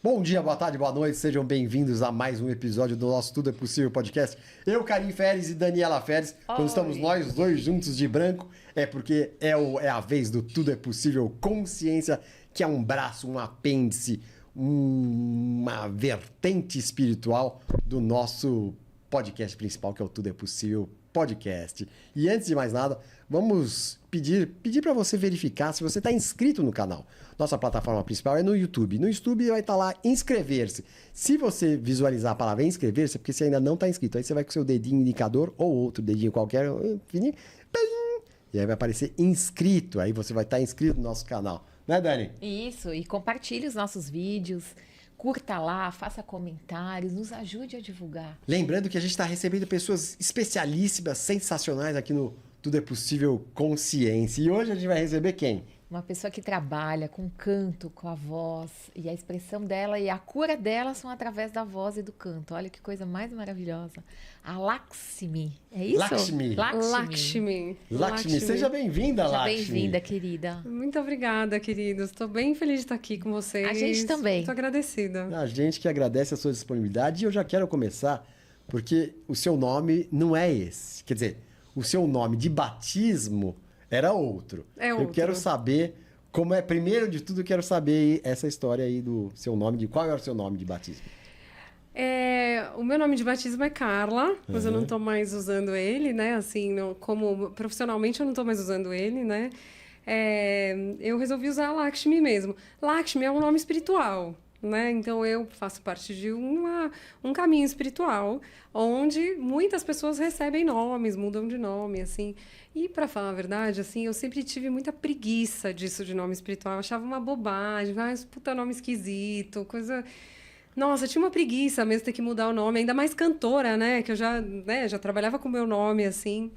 Bom dia, boa tarde, boa noite, sejam bem-vindos a mais um episódio do nosso Tudo é Possível podcast. Eu, Karim Feres e Daniela Feres, quando estamos nós dois juntos de branco, é porque é a vez do Tudo é Possível Consciência, que é um braço, um apêndice, uma vertente espiritual do nosso podcast principal, que é o Tudo é Possível Podcast. E antes de mais nada, vamos pedir para você verificar se você está inscrito no canal. Nossa plataforma principal é no YouTube. No YouTube vai estar lá inscrever-se. Se você visualizar a palavra inscrever-se, é porque você ainda não está inscrito. Aí você vai com o seu dedinho indicador ou outro dedinho qualquer, e aí vai aparecer inscrito. Aí você vai estar inscrito no nosso canal. Né, Dani? Isso, e compartilhe os nossos vídeos. Curta lá, faça comentários, nos ajude a divulgar. Lembrando que a gente está recebendo pessoas especialíssimas, sensacionais aqui no Tudo é Possível Consciência. E hoje a gente vai receber quem? Uma pessoa que trabalha com canto, com a voz, e a expressão dela e a cura dela são através da voz e do canto. Olha que coisa mais maravilhosa. A Lakshmi, é isso? Lakshmi. Seja bem-vinda, Lakshmi. Seja bem-vinda, querida. Muito obrigada, queridos. Estou bem feliz de estar aqui com vocês. A gente também. Muito agradecida. A gente que agradece a sua disponibilidade e eu já quero começar porque o seu nome não é esse. Quer dizer, o seu nome de batismo era outro. É outro. Eu quero saber como é. Primeiro de tudo, eu quero saber essa história aí do seu nome, qual era o seu nome de batismo? O meu nome de batismo é Carla, mas eu não estou mais usando ele, né? Assim, como profissionalmente eu não estou mais usando ele, né? Eu resolvi usar Lakshmi mesmo. Lakshmi é um nome espiritual, né? Então eu faço parte de um caminho espiritual onde muitas pessoas recebem nomes, mudam de nome, assim. E para falar a verdade, assim, eu sempre tive muita preguiça disso de nome espiritual. Eu achava uma bobagem, puta nome esquisito, coisa. Nossa, eu tinha uma preguiça mesmo ter que mudar o nome, ainda mais cantora, né? Que eu já trabalhava com o meu nome, assim.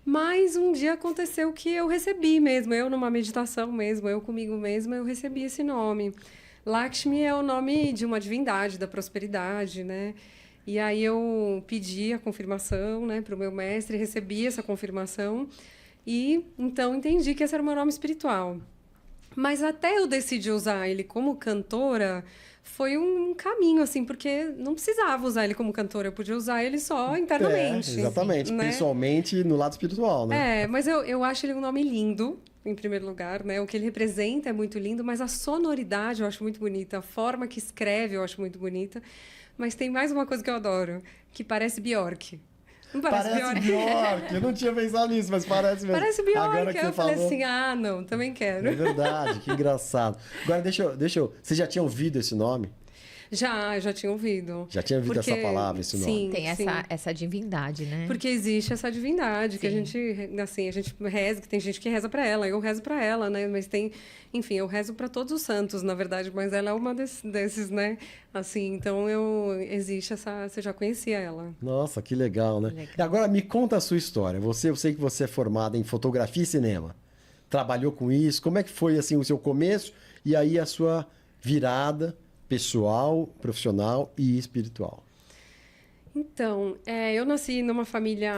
Mas um dia aconteceu que eu recebi mesmo, eu numa meditação mesmo, eu comigo mesma, eu recebi esse nome. Lakshmi é o nome de uma divindade da prosperidade, né? E aí eu pedi a confirmação, né, para o meu mestre, recebi essa confirmação e então entendi que esse era o meu nome espiritual. Mas até eu decidir usar ele como cantora foi um caminho, assim, porque não precisava usar ele como cantora, eu podia usar ele só internamente. Exatamente, né? Principalmente no lado espiritual, né? Mas eu acho ele um nome lindo, em primeiro lugar, né? O que ele representa é muito lindo, mas a sonoridade eu acho muito bonita, a forma que escreve eu acho muito bonita. Mas tem mais uma coisa que eu adoro, que parece Bjork. Não parece Bjork? Eu não tinha pensado nisso, mas parece mesmo. Parece Bjork. Agora que eu você falei falou... assim, não, também quero. É verdade, que engraçado. Agora, deixa eu... Você já tinha ouvido esse nome? Eu já tinha ouvido. Já tinha ouvido essa palavra, esse nome? Sim, tem essa divindade, né? Porque existe essa divindade, que a gente reza, que tem gente que reza para ela, eu rezo para ela, né? Mas tem, enfim, eu rezo para todos os santos, na verdade, mas ela é uma desses, né? Assim, então existe você já conhecia ela. Nossa, que legal, né? Legal. E agora me conta a sua história. Eu sei que você é formada em fotografia e cinema. Trabalhou com isso, como é que foi assim o seu começo e aí a sua virada pessoal, profissional e espiritual? Então, eu nasci numa família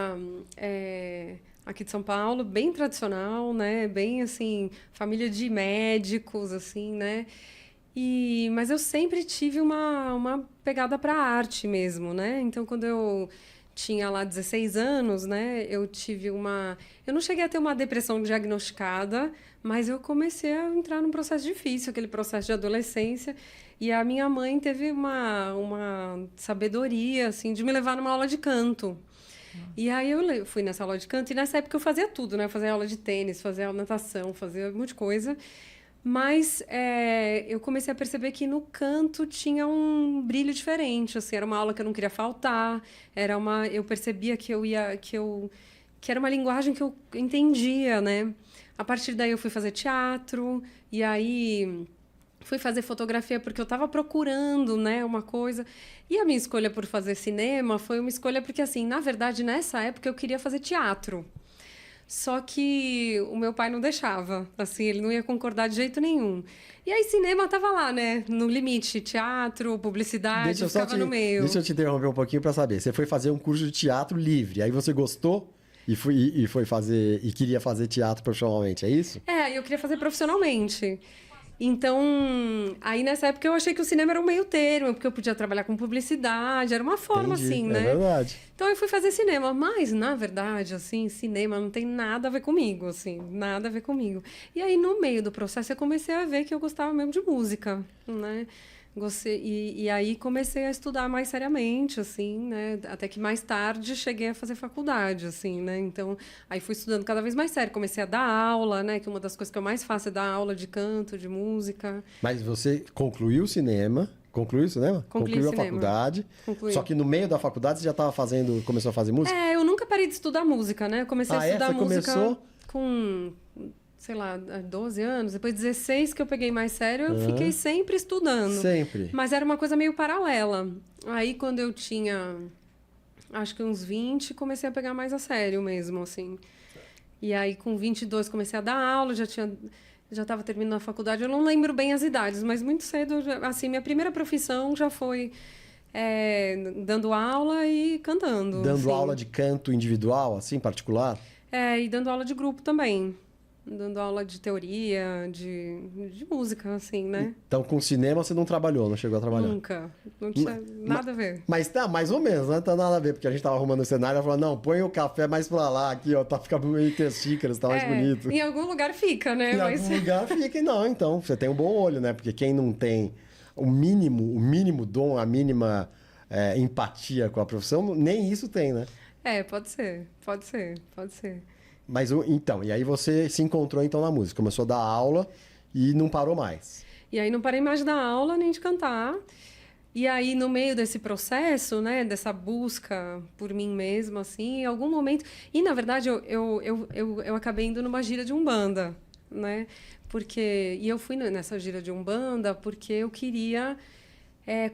aqui de São Paulo, bem tradicional, né? Bem, assim, família de médicos, assim, né? Mas eu sempre tive uma pegada para a arte mesmo, né? Então, quando eu tinha lá 16 anos, né? Eu não cheguei a ter uma depressão diagnosticada, mas eu comecei a entrar num processo difícil, aquele processo de adolescência. E a minha mãe teve uma sabedoria, assim, de me levar numa aula de canto. E aí eu fui nessa aula de canto, e nessa época eu fazia tudo, né? Eu fazia aula de tênis, fazia aula de natação, fazia um monte de coisa. Mas eu comecei a perceber que no canto tinha um brilho diferente, assim, era uma aula que eu não queria faltar, eu percebia que era uma linguagem que eu entendia, né? A partir daí eu fui fazer teatro, e aí fui fazer fotografia porque eu estava procurando, né, uma coisa. E a minha escolha por fazer cinema foi uma escolha porque, assim, na verdade, nessa época eu queria fazer teatro. Só que o meu pai não deixava, assim, ele não ia concordar de jeito nenhum. E aí cinema tava lá, né, no limite, teatro, publicidade, ficava no meio. Deixa eu te interromper um pouquinho para saber. Você foi fazer um curso de teatro livre, aí você gostou foi fazer e queria fazer teatro profissionalmente, é isso? Eu queria fazer profissionalmente. Então, aí nessa época eu achei que o cinema era um meio termo, porque eu podia trabalhar com publicidade, era uma forma Entendi, assim, é né? verdade. Então eu fui fazer cinema, mas na verdade, assim, cinema não tem nada a ver comigo, assim, nada a ver comigo. E aí no meio do processo eu comecei a ver que eu gostava mesmo de música, né? E aí comecei a estudar mais seriamente, assim, né? Até que mais tarde cheguei a fazer faculdade, assim, né? Então, aí fui estudando cada vez mais sério. Comecei a dar aula, né? Que uma das coisas que eu mais faço é dar aula de canto, de música. Mas você concluiu o cinema? Concluiu o cinema? Concluí Concluiu o a cinema. faculdade. Concluí. Só que no meio da faculdade você já estava fazendo, começou a fazer música? É, eu nunca parei de estudar música, né? Eu comecei a estudar Você música começou? com, sei lá, 12 anos. Depois de 16 que eu peguei mais sério, eu fiquei sempre estudando. Sempre. Mas era uma coisa meio paralela. Aí, quando eu tinha, acho que uns 20, comecei a pegar mais a sério mesmo, assim. E aí, com 22, comecei a dar aula, já estava terminando a faculdade. Eu não lembro bem as idades, mas muito cedo, assim, minha primeira profissão já foi dando aula e cantando. Dando assim. aula de canto individual, assim, particular? E dando aula de grupo também. Dando aula de teoria, de música, assim, né? Então, com cinema você não trabalhou, não chegou a trabalhar? Nunca. Não tinha nada a ver. Mas tá, mais ou menos, né? Tá nada a ver, porque a gente tava arrumando o cenário, ela falou, não, põe o café mais pra lá, aqui, ó, tá ficando meio entre as xícaras, tá mais bonito. Em algum lugar fica, né? Em algum lugar fica, e não, então, você tem um bom olho, né? Porque quem não tem o mínimo dom, a mínima empatia com a profissão, nem isso tem, né? Pode ser. Mas, então, e aí você se encontrou, então, na música, começou a dar aula e não parou mais. E aí não parei mais de dar aula nem de cantar. E aí, no meio desse processo, né, dessa busca por mim mesma, assim, em algum momento... E, na verdade, eu acabei indo numa gira de Umbanda, né? E eu fui nessa gira de Umbanda porque eu queria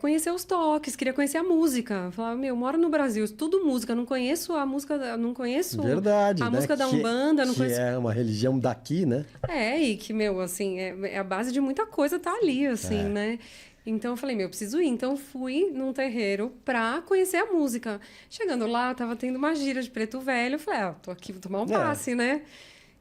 conhecer os toques, queria conhecer a música. Falava, eu moro no Brasil, estudo música, não conheço a música, não conheço Verdade, a né? música da Umbanda, não conheço... é uma religião daqui, né? E que, assim, a base de muita coisa tá ali, assim, né? Então, eu falei, eu preciso ir. Então, fui num terreiro pra conhecer a música. Chegando lá, tava tendo uma gira de Preto Velho. Eu falei, tô aqui, vou tomar um passe, né?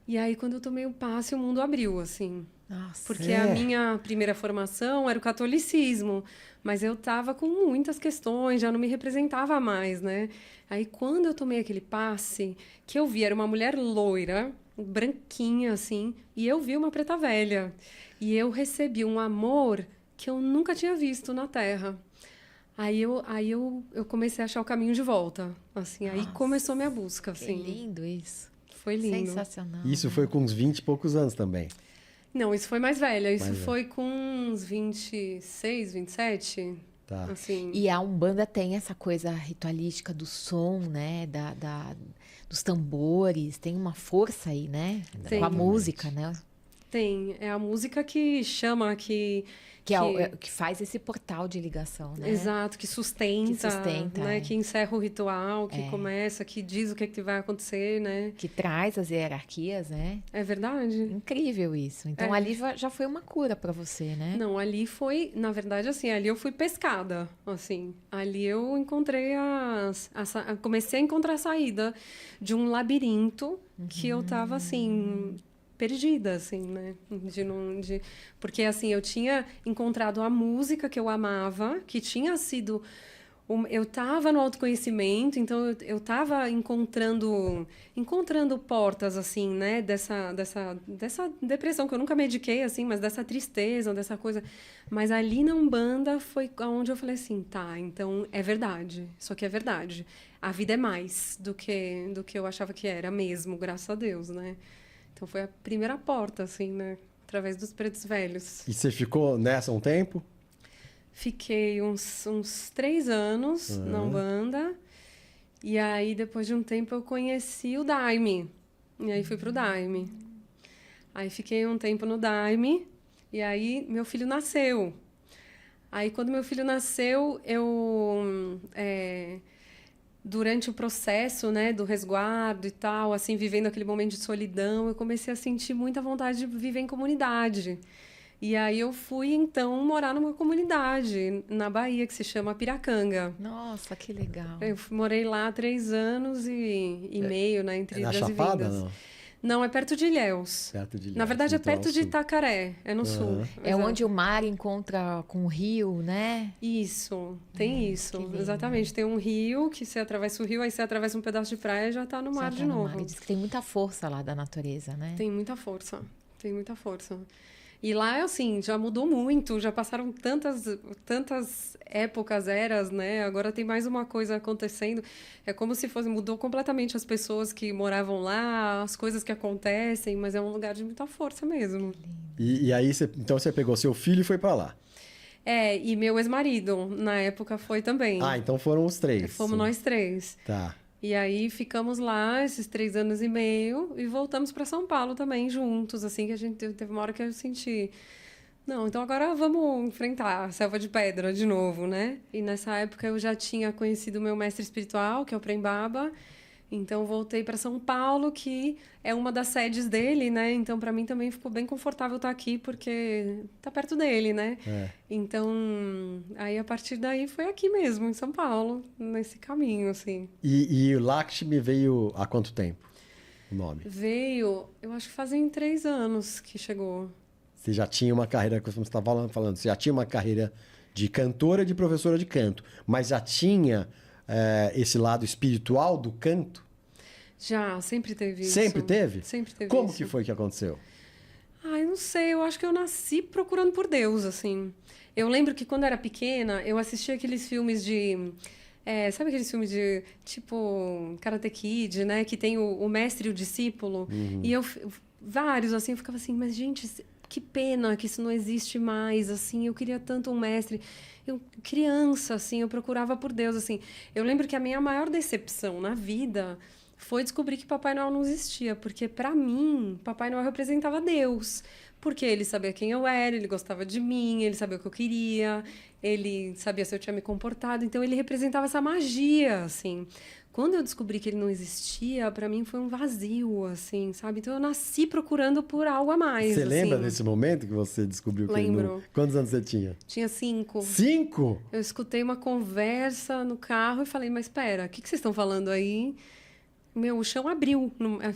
E aí, quando eu tomei o passe, o mundo abriu, assim. Nossa. Porque a minha primeira formação era o catolicismo. Mas eu tava com muitas questões, já não me representava mais, né? Aí, quando eu tomei aquele passe, que eu vi, era uma mulher loira, branquinha, assim, e eu vi uma preta velha. E eu recebi um amor que eu nunca tinha visto na Terra. Aí eu comecei a achar o caminho de volta, assim. Aí começou minha busca, assim. Que lindo isso. Foi lindo. Sensacional. Isso foi com uns 20 e poucos anos também. Não, isso foi mais velha. Isso Mais foi com uns 26, 27. Tá. Assim. E a Umbanda tem essa coisa ritualística do som, né? Dos tambores. Tem uma força aí, né? Tem. Com a música, né? Tem. É a música que chama, que faz esse portal de ligação, né? Exato, que sustenta, né? É. Que encerra o ritual, que começa, que diz o que vai acontecer, né? Que traz as hierarquias, né? É verdade. Incrível isso. Então, ali já foi uma cura para você, né? Não, ali foi, na verdade, assim, ali eu fui pescada, assim. Ali eu encontrei comecei a encontrar a saída de um labirinto que eu tava, assim, perdida, assim, né? Porque, assim, eu tinha encontrado a música que eu amava, que tinha sido... Eu estava no autoconhecimento, então eu estava encontrando portas, assim, né? Dessa depressão, que eu nunca mediquei, assim, mas dessa tristeza, dessa coisa. Mas ali na Umbanda foi onde eu falei assim, tá, então é verdade, isso aqui é verdade. A vida é mais do que eu achava que era mesmo, graças a Deus, né? Então foi a primeira porta, assim, né? Através dos pretos velhos. E você ficou nessa um tempo? Fiquei uns 3 anos na Umbanda. E aí, depois de um tempo, eu conheci o Daime. E aí, fui pro Daime. Aí, fiquei um tempo no Daime. E aí, meu filho nasceu. Aí, quando meu filho nasceu, durante o processo, né, do resguardo e tal, assim, vivendo aquele momento de solidão, eu comecei a sentir muita vontade de viver em comunidade. E aí eu fui, então, morar numa comunidade na Bahia, que se chama Piracanga. Nossa, que legal. Eu morei lá 3 anos e meio, né, entre na idas e Chapada, vindas. não? Não, é perto de Ilhéus. Perto de Ilhéus. Na verdade, é então, perto de sul. Itacaré, é no sul. É Exato. onde o mar encontra com o rio, né? Isso, tem isso. que lindo. Exatamente. Tem um rio que você atravessa o rio, aí você atravessa um pedaço de praia e já tá no mar Já de tá no novo. mar. E diz que tem muita força lá da natureza, né? Tem muita força. Tem muita força. E lá, assim, já mudou muito, já passaram tantas épocas, eras, né? Agora tem mais uma coisa acontecendo. É como se fosse, mudou completamente as pessoas que moravam lá, as coisas que acontecem, mas é um lugar de muita força mesmo. E aí, então você pegou seu filho e foi pra lá. É, e meu ex-marido, na época, foi também. Ah, então foram os 3. Fomos nós 3. Tá. E aí ficamos lá esses 3 anos e meio e voltamos para São Paulo também juntos, assim, que a gente teve uma hora que eu senti, não, então agora vamos enfrentar a selva de pedra de novo, né? E nessa época eu já tinha conhecido o meu mestre espiritual, que é o Prembaba. Então voltei para São Paulo, que é uma das sedes dele, né? Então para mim também ficou bem confortável estar aqui porque tá perto dele, né? É. Então, aí a partir daí foi aqui mesmo, em São Paulo, nesse caminho, assim. E o Lakshmi veio há quanto tempo? O nome? Veio, eu acho que fazem 3 anos que chegou. Você já tinha uma carreira, como você estava falando, você já tinha uma carreira de cantora e de professora de canto, mas já tinha esse lado espiritual do canto? Já, sempre teve isso. Sempre teve? Sempre teve Como isso. que foi que aconteceu? Ah, eu não sei, eu acho que eu nasci procurando por Deus, assim. Eu lembro que quando eu era pequena, eu assistia aqueles filmes de... sabe aqueles filmes de, tipo, Karate Kid, né? Que tem o mestre e o discípulo. E vários, assim, eu ficava assim, mas, gente, que pena que isso não existe mais, assim. Eu queria tanto um mestre. Eu, criança, assim, eu procurava por Deus, assim. Eu lembro que a minha maior decepção na vida foi descobrir que Papai Noel não existia, porque para mim, Papai Noel representava Deus, porque ele sabia quem eu era, ele gostava de mim, ele sabia o que eu queria, ele sabia se eu tinha me comportado, então ele representava essa magia, assim. Quando eu descobri que ele não existia, para mim foi um vazio, assim, sabe? Então eu nasci procurando por algo a mais. Você assim. lembra desse momento que você descobriu que ele não... Lembro. Quantos anos você tinha? Tinha 5. 5? Eu escutei uma conversa no carro e falei, mas espera, o que vocês estão falando aí? O chão abriu.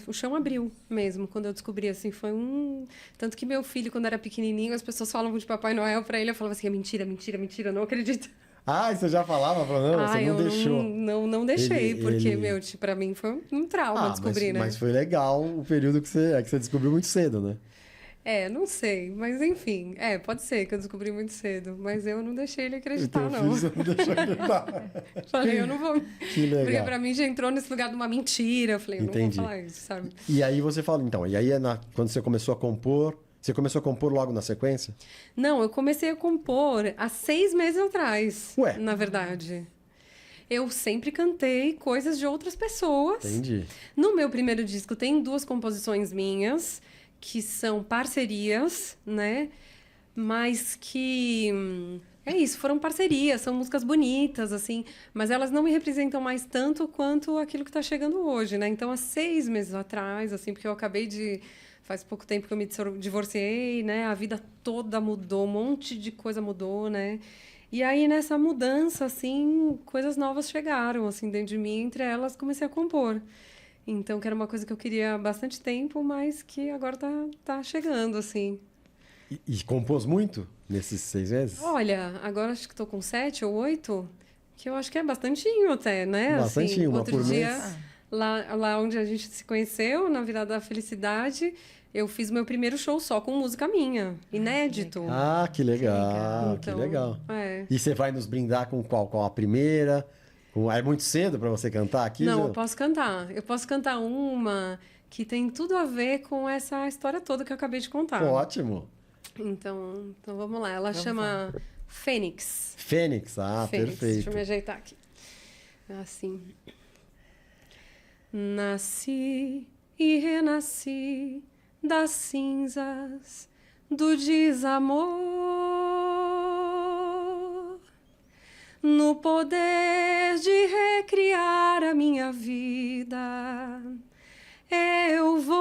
O chão abriu mesmo, quando eu descobri, assim, foi um... Tanto que meu filho, quando era pequenininho, as pessoas falavam de Papai Noel pra ele, eu falava assim, é mentira, mentira, mentira, eu não acredito. Ah, você já falava? Não, você não deixou. Não deixei, porque, ele... pra mim foi um trauma descobrir, né? Mas foi legal o período que você descobriu muito cedo, né? Não sei, mas enfim, pode ser que eu descobri muito cedo, mas eu não deixei ele acreditar, O teu não. filho você não deixou acreditar. Falei, eu não vou... Que legal. Porque pra mim já entrou nesse lugar de uma mentira, eu falei, eu não vou falar isso, sabe? E aí você fala, então, e aí quando você começou a compor, você começou a compor logo na sequência? Não, eu comecei a compor há 6 meses atrás, Ué? na verdade. Eu sempre cantei coisas de outras pessoas. Entendi. No meu primeiro disco tem 2 composições minhas, que são parcerias, né? Mas que... É isso, foram parcerias, são músicas bonitas, assim, mas elas não me representam mais tanto quanto aquilo que está chegando hoje, né? Então, há 6 meses atrás, assim, porque eu acabei de... Faz pouco tempo que eu me divorciei, né? A vida toda mudou, um monte de coisa mudou, né? E aí, nessa mudança, assim, coisas novas chegaram, assim, dentro de mim. Entre elas, comecei a compor. Então, que era uma coisa que eu queria há bastante tempo, mas que agora tá chegando, assim. E compôs muito nesses 6 meses? Olha, agora acho que estou com 7 ou 8, que eu acho que é bastantinho até, né? Bastantinho, assim, uma outro por dia, mês. lá onde a gente se conheceu, na Virada da Felicidade, eu fiz meu primeiro show só com música minha, inédito. Ah, que legal, que Então, legal. é. E você vai nos brindar com qual? Com a primeira? É muito cedo para você cantar aqui? Não, já? eu posso cantar. Eu posso cantar uma que tem tudo a ver com essa história toda que eu acabei de contar. Ótimo. Então vamos lá. Ela chama Fênix. Fênix, Fênix. perfeito. Deixa eu me ajeitar aqui. Assim. Nasci e renasci das cinzas do desamor, no poder de recriar a minha vida. Eu vou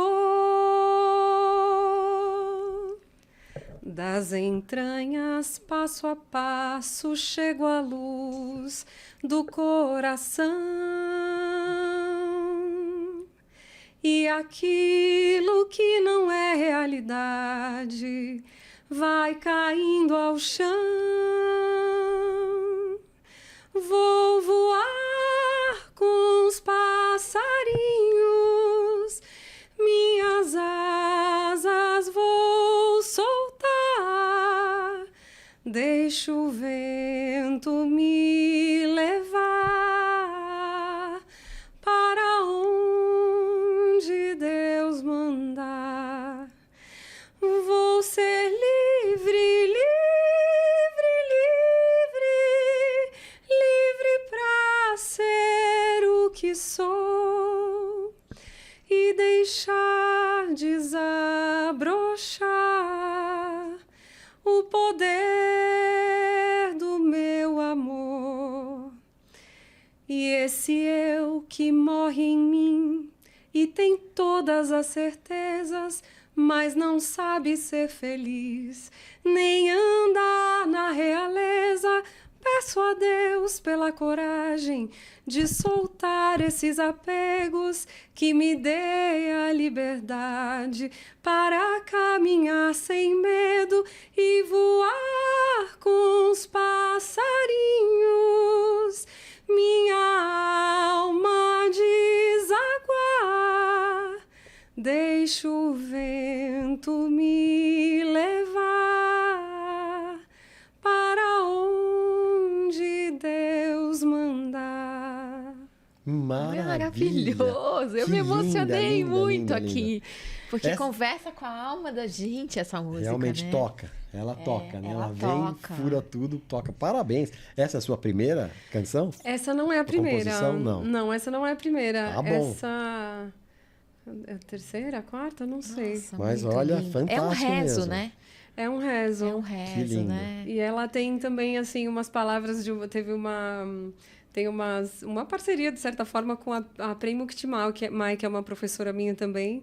das entranhas, passo a passo, chego à luz do coração. e aquilo que não é realidade vai caindo ao chão. Vou voar com os passarinhos, minhas asas vou soltar, deixa o vento me levar para onde Deus mandar. Vou ser livre, livre, livre, livre pra ser o que sou e deixar desabrochar o poder do meu amor. E esse eu que morre em mim e tem todas as certezas, mas não sabe ser feliz, nem anda na realeza. Peço a Deus pela coragem de soltar esses apegos, que me dê a liberdade para caminhar sem medo e voar com os passarinhos, minha alma desaguar, deixa o vento me levar para onde Deus mandar. Maravilhoso! Eu Que me emocionei linda, muito linda, aqui. linda. Porque conversa com a alma da gente essa música, Realmente né? toca. Ela toca, né? ela Vem, toca. fura tudo, toca. Parabéns. Essa é a sua primeira canção? Essa não é a primeira. Composição, não. Não, essa não é a primeira. Tá bom. Essa é a terceira, a quarta? Não sei. Nossa, Mas muito olha, lindo. fantástico É um rezo, mesmo. né? É um rezo. É um rezo, lindo. né? E ela tem também, assim, umas palavras de... Tem uma parceria, de certa forma, com a Prem Muktimal, que é uma professora minha também.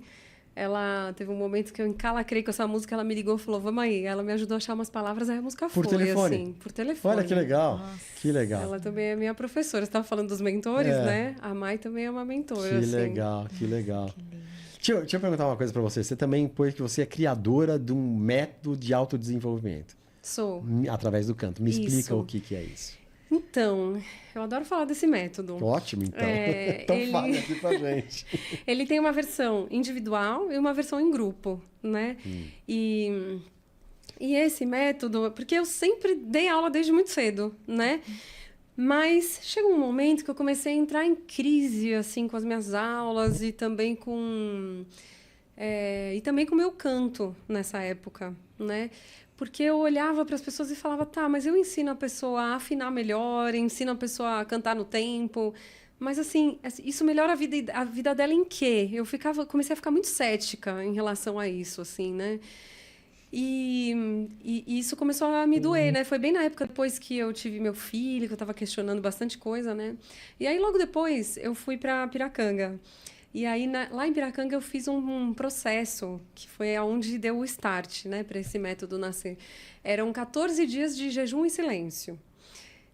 Ela teve um momento que eu encalacrei com essa música, ela me ligou e falou, vamos aí. Ela me ajudou a achar umas palavras, aí a música Por foi, telefone? assim, por telefone. Olha que legal. Que legal. Ela também é minha professora. Você estava falando dos mentores, É. né? A Mai também é uma mentora, Que assim. legal, que legal. Deixa eu perguntar uma coisa pra você. Você também pôs que você é criadora de um método de autodesenvolvimento Sou. através do canto. Me explica Isso. o que é isso. Então, eu adoro falar desse método. Ótimo, então. É, Então ele- fale aqui pra gente. Ele tem uma versão individual e uma versão em grupo, né? E esse método, porque eu sempre dei aula desde muito cedo, né? Mas chegou um momento que eu comecei a entrar em crise, assim, com as minhas aulas e também com o meu canto nessa época, né? Porque eu olhava para as pessoas e falava, tá, mas eu ensino a pessoa a afinar melhor, ensino a pessoa a cantar no tempo, mas assim, isso melhora a vida dela em quê? Comecei a ficar muito cética em relação a isso, assim, né? E isso começou a me doer, né? Foi bem na época depois que eu tive meu filho, que eu estava questionando bastante coisa, né? E aí, logo depois, eu fui para Piracanga. E aí, lá em Piracanga, eu fiz um processo, que foi aonde deu o start, né? Para esse método nascer. Eram 14 dias de jejum e silêncio.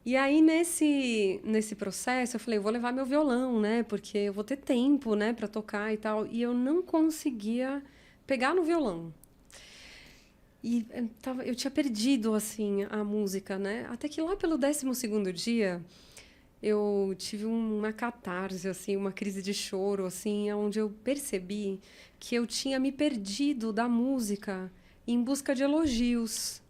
E aí, nesse processo, eu falei, eu vou levar meu violão, né? Porque eu vou ter tempo, né? Para tocar e tal. E eu não conseguia pegar no violão. E eu tinha perdido, assim, a música, né? Até que lá pelo 12º dia, eu tive uma catarse, assim, uma crise de choro, assim, onde eu percebi que eu tinha me perdido da música em busca de elogios.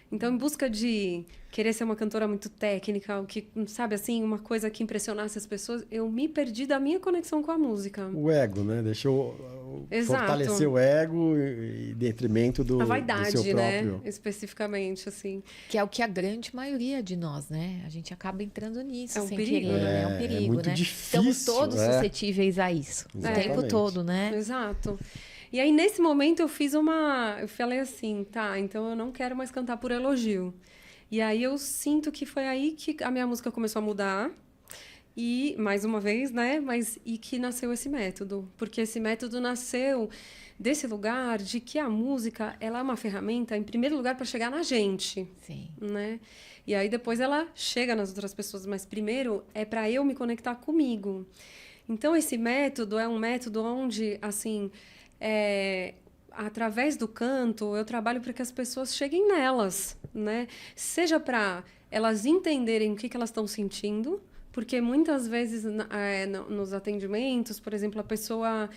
Então, em busca de querer ser uma cantora muito técnica, o que, sabe, assim, uma coisa que impressionasse as pessoas, eu me perdi da minha conexão com a música. O ego, né? Deixou Exato. fortalecer o ego em detrimento do, A do vaidade, seu próprio. né? Especificamente, assim. Que é o que a grande maioria de nós, né? A gente acaba entrando nisso É um sem perigo. querer, né? É um É perigo, muito né? difícil, Estamos todos é. suscetíveis a isso. O Exatamente. tempo todo, né? Exato. E aí, nesse momento, eu falei assim, tá, então eu não quero mais cantar por elogio. E aí eu sinto que foi aí que a minha música começou a mudar. E, mais uma vez, né? E que nasceu esse método. Porque esse método nasceu desse lugar de que a música, ela é uma ferramenta, em primeiro lugar, para chegar na gente. Sim. Né? E aí depois ela chega nas outras pessoas, mas primeiro é para eu me conectar comigo. Então, esse método é um método onde, assim, através do canto, eu trabalho para que as pessoas cheguem nelas, né? Seja para elas entenderem o que elas estão sentindo, porque muitas vezes nos atendimentos, por exemplo, a pessoa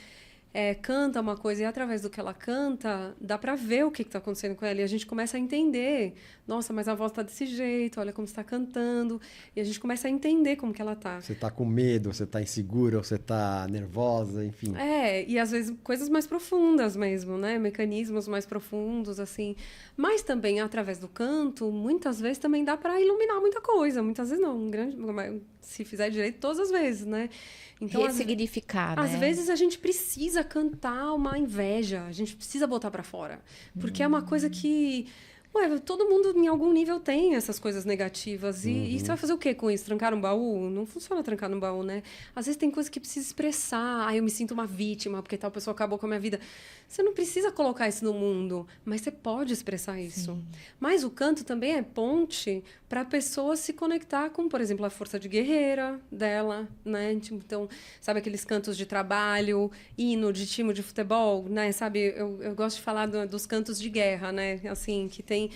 canta uma coisa e através do que ela canta, dá para ver o que está acontecendo com ela. E a gente começa a entender. Nossa, mas a voz está desse jeito, olha como está cantando. E a gente começa a entender como que ela está. Você está com medo, você está insegura, você está nervosa, enfim. E às vezes coisas mais profundas mesmo, né? Mecanismos mais profundos, assim. Mas também, através do canto, muitas vezes também dá para iluminar muita coisa. Muitas vezes não. Se fizer direito, todas as vezes, né? Então, ressignificar, né? Às vezes a gente precisa cantar uma inveja, a gente precisa botar para fora. Porque é uma coisa que... todo mundo em algum nível tem essas coisas negativas. E você vai fazer o quê com isso? Trancar um baú? Não funciona trancar no baú, né? Às vezes tem coisa que precisa expressar. Eu me sinto uma vítima porque tal pessoa acabou com a minha vida. Você não precisa colocar isso no mundo, mas você pode expressar isso. Sim. Mas o canto também é ponte para a pessoa se conectar com, por exemplo, a força de guerreira dela, né? Então, sabe aqueles cantos de trabalho, hino de time de futebol, né? Sabe, eu gosto de falar dos cantos de guerra, né? Assim, que tem...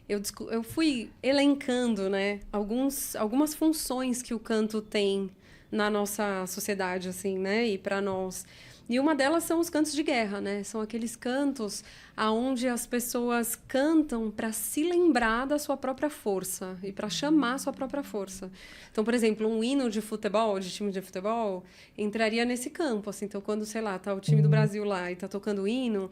Eu fui elencando, né, algumas funções que o canto tem na nossa sociedade, assim, né? E para nós... E uma delas são os cantos de guerra, né? São aqueles cantos aonde as pessoas cantam para se lembrar da sua própria força e para chamar a sua própria força. Então, por exemplo, um hino de futebol, de time de futebol, entraria nesse campo, assim. Então, quando, sei lá, tá o time do Brasil lá e tá tocando o hino,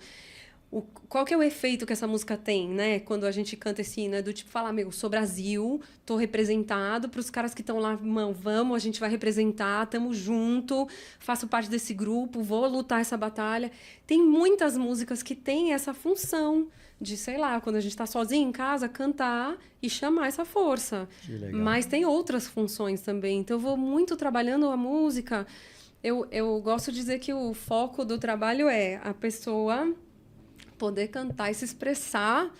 qual que é o efeito que essa música tem, né? Quando a gente canta esse hino, do tipo, falar, sou Brasil, tô representado, para os caras que estão lá, vamos, a gente vai representar, tamo junto, faço parte desse grupo, vou lutar essa batalha. Tem muitas músicas que têm essa função de, sei lá, quando a gente tá sozinho em casa, cantar e chamar essa força. Que legal. Mas tem outras funções também. Então, eu vou muito trabalhando a música. Eu gosto de dizer que o foco do trabalho é a pessoa... poder cantar e se expressar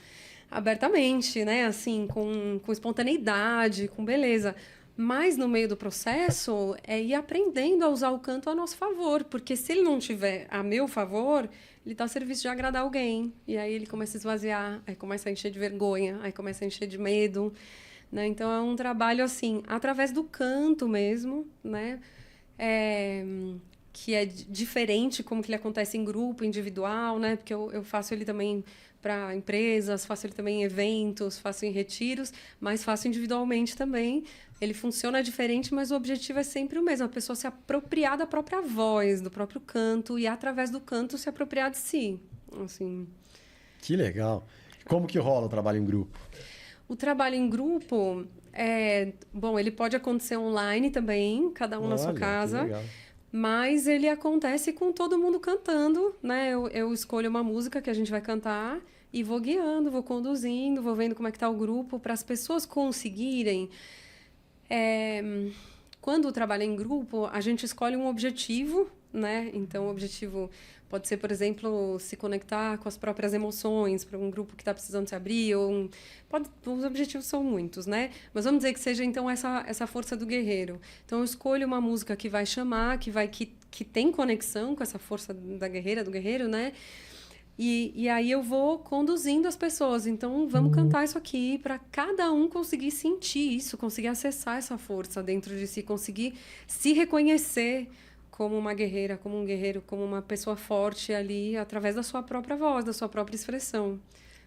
abertamente, né? Assim, com espontaneidade, com beleza. Mas, no meio do processo, é ir aprendendo a usar o canto a nosso favor. Porque se ele não tiver a meu favor, ele está a serviço de agradar alguém. E aí ele começa a esvaziar, aí começa a encher de vergonha, aí começa a encher de medo, né? Então, é um trabalho, assim, através do canto mesmo, né? Que é diferente como que ele acontece em grupo, individual, né? Porque eu faço ele também para empresas, faço ele também em eventos, faço em retiros, mas faço individualmente também. Ele funciona diferente, mas o objetivo é sempre o mesmo, a pessoa se apropriar da própria voz, do próprio canto, e através do canto se apropriar de si. Assim. Que legal. Como que rola o trabalho em grupo? O trabalho em grupo, ele pode acontecer online também, cada um na sua casa. Que legal. Mas ele acontece com todo mundo cantando, né? Eu escolho uma música que a gente vai cantar e vou guiando, vou conduzindo, vou vendo como é que está o grupo, para as pessoas conseguirem... Quando trabalha em grupo, a gente escolhe um objetivo, né? Então, o objetivo pode ser, por exemplo, se conectar com as próprias emoções para um grupo que está precisando se abrir. Os objetivos são muitos, né? Mas vamos dizer que seja, então, essa força do guerreiro. Então, eu escolho uma música que vai chamar, que tem conexão com essa força da guerreira, do guerreiro, né? E aí eu vou conduzindo as pessoas. Então, vamos cantar isso aqui para cada um conseguir sentir isso, conseguir acessar essa força dentro de si, conseguir se reconhecer como uma guerreira, como um guerreiro, como uma pessoa forte ali, através da sua própria voz, da sua própria expressão.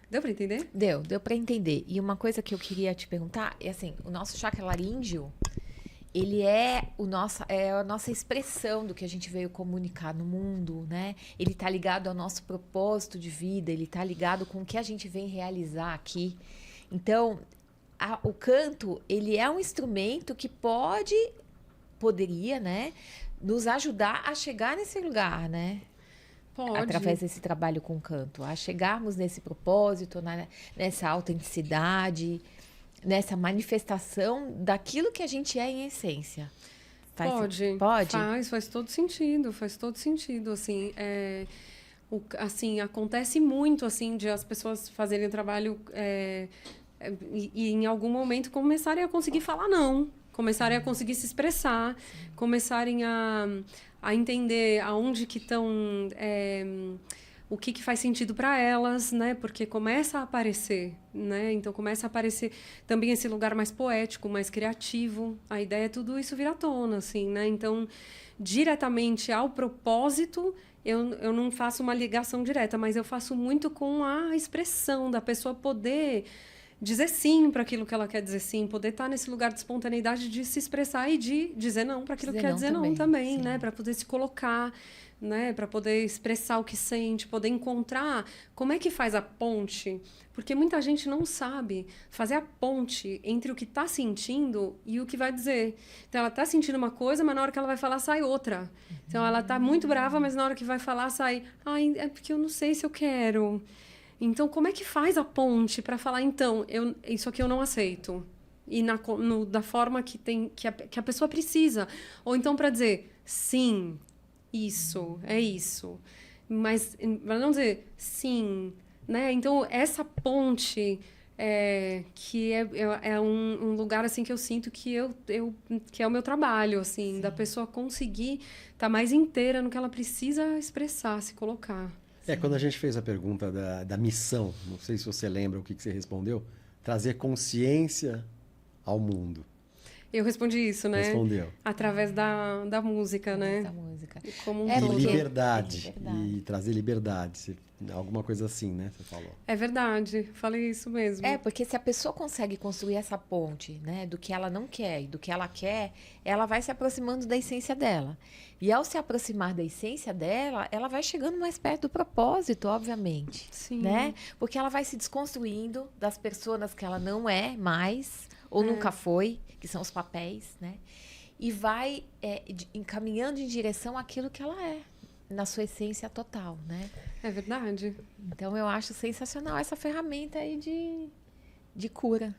Deu para entender? Deu para entender. E uma coisa que eu queria te perguntar é assim, o nosso chakra laríngeo, ele é a nossa expressão do que a gente veio comunicar no mundo, né? Ele está ligado ao nosso propósito de vida, ele está ligado com o que a gente vem realizar aqui. Então, o canto, ele é um instrumento que poderia, né, nos ajudar a chegar nesse lugar, né? Pode. Através desse trabalho com canto, a chegarmos nesse propósito, nessa autenticidade, nessa manifestação daquilo que a gente é em essência. Pode? Faz todo sentido, assim, assim, acontece muito, assim, de as pessoas fazerem o trabalho e em algum momento começarem a conseguir falar não, começarem a conseguir se expressar, começarem a entender aonde que estão... o que faz sentido para elas, né? Porque começa a aparecer, né? Então começa a aparecer também esse lugar mais poético, mais criativo. A ideia é tudo isso vir à tona, assim, né? Então, diretamente ao propósito, eu não faço uma ligação direta, mas eu faço muito com a expressão da pessoa poder dizer sim para aquilo que ela quer dizer sim, poder estar nesse lugar de espontaneidade de se expressar e de dizer não para aquilo que quer dizer não também, né? Para poder se colocar, né, para poder expressar o que sente, poder encontrar como é que faz a ponte, porque muita gente não sabe fazer a ponte entre o que está sentindo e o que vai dizer. Então, ela está sentindo uma coisa, mas na hora que ela vai falar, sai outra. Então, ela está muito brava, mas na hora que vai falar, sai... Ai, é porque eu não sei se eu quero. Então, como é que faz a ponte para falar, então, isso aqui eu não aceito? E da forma que a pessoa precisa. Ou então, para dizer, sim... Isso, é isso. Mas, para não dizer sim, né? Então, essa ponte que é um lugar, assim, que eu sinto que que é o meu trabalho, assim, sim, da pessoa conseguir estar mais inteira no que ela precisa expressar, se colocar. Quando a gente fez a pergunta da missão, não sei se você lembra o que você respondeu, trazer consciência ao mundo. Eu respondi isso, né? Respondeu. Através da música, né? Da música. Como E liberdade. E trazer liberdade. Alguma coisa assim, né? Você falou. É verdade. Falei isso mesmo. Porque se a pessoa consegue construir essa ponte, né? Do que ela não quer e do que ela quer, ela vai se aproximando da essência dela. E ao se aproximar da essência dela, ela vai chegando mais perto do propósito, obviamente. Sim. Né? Porque ela vai se desconstruindo das pessoas que ela não é mais, ou nunca foi, que são os papéis, né? E vai encaminhando em direção àquilo que ela é, na sua essência total, né? É verdade. Então, eu acho sensacional essa ferramenta aí de cura.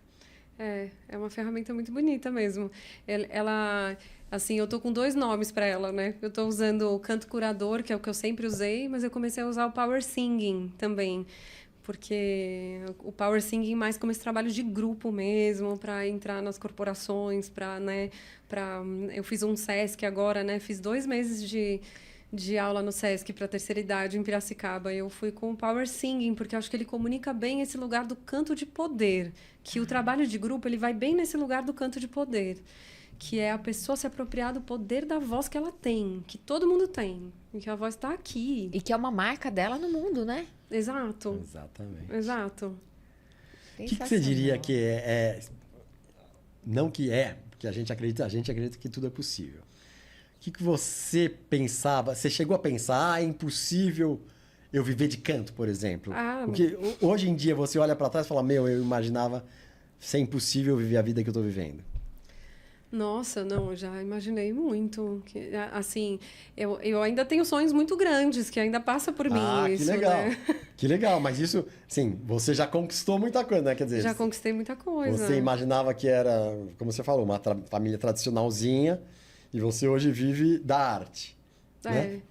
É uma ferramenta muito bonita mesmo. Ela, assim, eu tô com 2 nomes para ela, né? Eu tô usando o canto curador, que é o que eu sempre usei, mas eu comecei a usar o power singing também. Porque o power singing mais como esse trabalho de grupo mesmo, para entrar nas corporações, eu fiz um SESC agora, né? Fiz 2 meses de aula no SESC para a terceira idade em Piracicaba. Eu fui com o power singing, porque eu acho que ele comunica bem esse lugar do canto de poder, que o trabalho de grupo ele vai bem nesse lugar do canto de poder, que é a pessoa se apropriar do poder da voz que ela tem, que todo mundo tem, e que a voz está aqui. E que é uma marca dela no mundo, né? Exato. Exatamente. Exato. O que você diria que não que porque a gente acredita que tudo é possível. O que você pensava? Você chegou a pensar, é impossível eu viver de canto, por exemplo? Porque hoje em dia você olha para trás e fala, eu imaginava ser impossível viver a vida que eu estou vivendo. Nossa, não, eu já imaginei muito. Assim, eu ainda tenho sonhos muito grandes, que ainda passa por mim isso, que legal. Né? Que legal, mas isso, sim, você já conquistou muita coisa, né? Quer dizer, já conquistei muita coisa. Você imaginava que era, como você falou, uma família tradicionalzinha e você hoje vive da arte, né?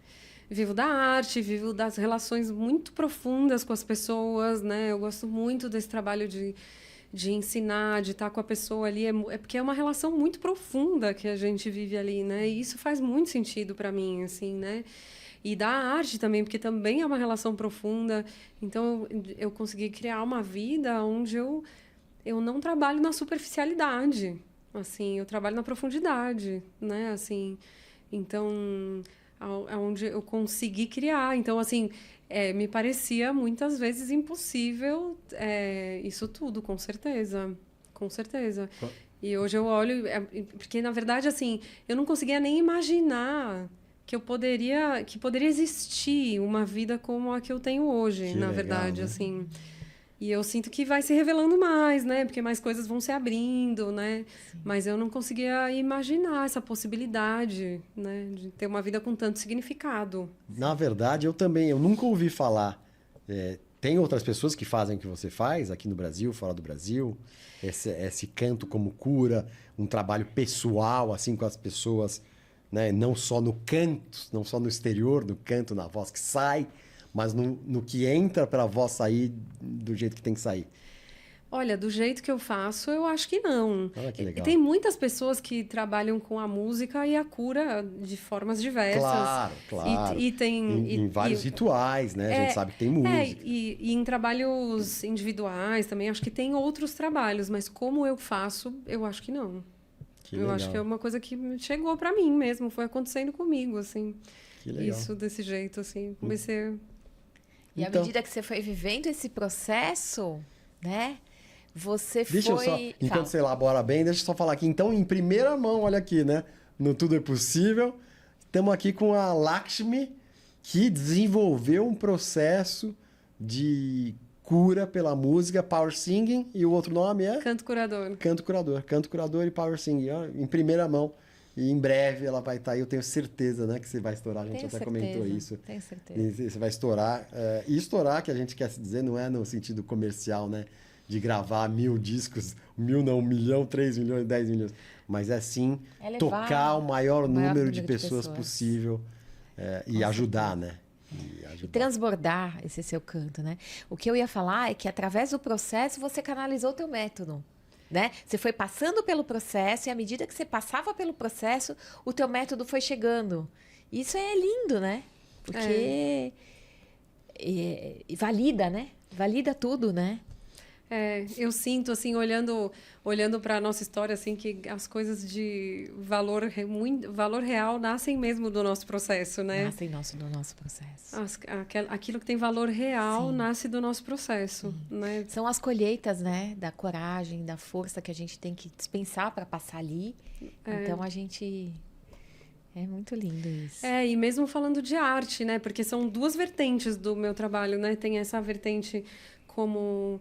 Vivo da arte, vivo das relações muito profundas com as pessoas, né? Eu gosto muito desse trabalho de ensinar, de estar com a pessoa ali, porque é uma relação muito profunda que a gente vive ali, né? E isso faz muito sentido para mim, assim, né? E da arte também, porque também é uma relação profunda. Então, eu consegui criar uma vida onde eu não trabalho na superficialidade, assim, eu trabalho na profundidade, né? Assim, então, onde eu consegui criar. Então, assim, me parecia muitas vezes impossível isso tudo, com certeza. Com certeza. E hoje eu olho... porque, na verdade, assim, eu não conseguia nem imaginar que poderia existir uma vida como a que eu tenho hoje, na verdade, né? Assim. E eu sinto que vai se revelando mais, né? Porque mais coisas vão se abrindo, né? Sim. Mas eu não conseguia imaginar essa possibilidade, né? De ter uma vida com tanto significado. Na verdade, eu nunca ouvi falar. Tem outras pessoas que fazem o que você faz aqui no Brasil, fora do Brasil? Esse canto como cura, um trabalho pessoal, assim, com as pessoas, né? Não só no canto, não só no exterior, no canto, na voz que sai, mas no que entra para a voz sair do jeito que tem que sair. Olha, do jeito que eu faço, eu acho que não. Olha que legal. Tem muitas pessoas que trabalham com a música e a cura de formas diversas. Claro. E tem... Em vários rituais, né? A gente sabe que tem música. E em trabalhos individuais também, acho que tem outros trabalhos, mas como eu faço, eu acho que não. Que eu legal. acho que é uma coisa que chegou pra mim mesmo, foi acontecendo comigo, assim. Que legal. Isso, desse jeito, assim. Comecei... E à Então- medida que você foi vivendo esse processo, né? Você Deixa eu foi... só, enquanto você elabora bem, deixa eu só falar aqui. Então, em primeira mão, olha aqui, né? No Tudo é Possível, estamos aqui com a Lakshmi, que desenvolveu um processo de cura pela música, Power Singing, e o outro nome é? Canto curador. Canto Curador e Power Singing, ó, em primeira mão. E em breve ela vai estar aí, eu tenho certeza, né, que você vai estourar, a gente até comentou isso. Tenho certeza. E você vai estourar. E estourar, que a gente quer se dizer, não é no sentido comercial, né? De gravar 1000 discos, 1000 não, 1 milhão, 3 milhões, 10 milhões. Mas é sim É levar tocar o maior número de de pessoas pessoas. possível e ajudar, né? E E ajudar. transbordar esse seu canto, né? O que eu ia falar é que através do processo você canalizou o teu método, né? Você foi passando pelo processo e à medida que você passava pelo processo, o teu método foi chegando. Isso é lindo, né? Porque valida, né? Valida tudo, né? Eu sinto, assim, olhando para a nossa história, assim, que as coisas de valor real nascem mesmo do nosso processo, né? Nasce do nosso processo. Aquilo que tem valor real Sim. nasce do nosso processo, né? São as colheitas, né? Da coragem, da força que a gente tem que dispensar para passar ali. Então a gente... É muito lindo isso. E mesmo falando de arte, né? Porque são duas vertentes do meu trabalho, né? Tem essa vertente como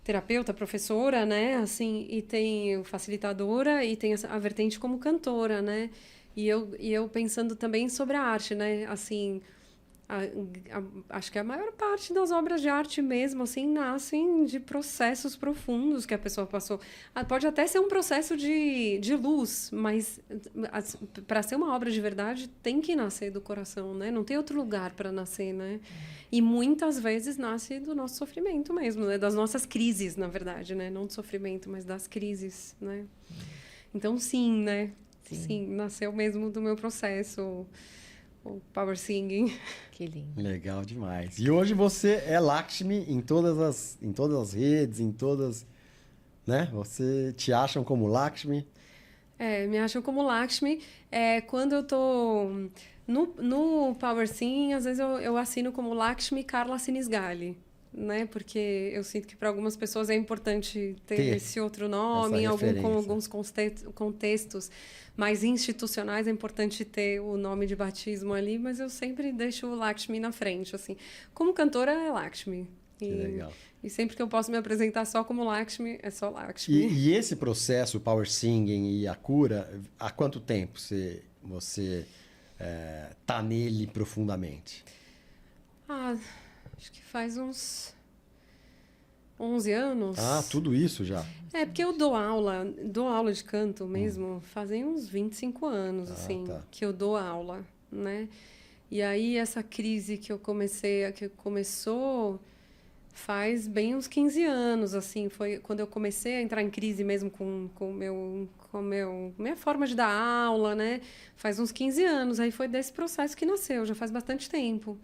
terapeuta, professora, né? Assim, e tem facilitadora e tem a vertente como cantora, né? E eu pensando também sobre a arte, né? Assim, acho que a maior parte das obras de arte mesmo, assim, nascem de processos profundos que a pessoa passou. Pode até ser um processo de luz, mas para ser uma obra de verdade tem que nascer do coração, né? Não tem outro lugar para nascer, né? E muitas vezes nasce do nosso sofrimento mesmo, né? Das nossas crises, na verdade, né? Não do sofrimento, mas das crises, né? Então, sim, né? Sim, nasceu mesmo do meu processo, o Power Singing. Que lindo. Legal demais. E hoje você é Lakshmi em todas as redes, em todas, né? Você te acham como Lakshmi? Me acham como Lakshmi. Quando eu tô no Power Singing, às vezes eu assino como Lakshmi Carla Sinisgali, né? Porque eu sinto que para algumas pessoas é importante ter esse outro nome, com alguns contextos mais institucionais é importante ter o nome de batismo ali, mas eu sempre deixo o Lakshmi na frente, assim. Como cantora é Lakshmi. Que legal. E sempre que eu posso me apresentar só como Lakshmi, é só Lakshmi. E esse processo, o Power Singing e a cura, há quanto tempo você tá nele profundamente? Acho que faz uns 11 anos. Tudo isso já? Porque eu dou aula de canto mesmo, fazem uns 25 anos, assim, que eu dou aula, né? E aí, essa crise que começou faz bem uns 15 anos, assim, foi quando eu comecei a entrar em crise mesmo com minha forma de dar aula, né? Faz uns 15 anos, aí foi desse processo que nasceu, já faz bastante tempo.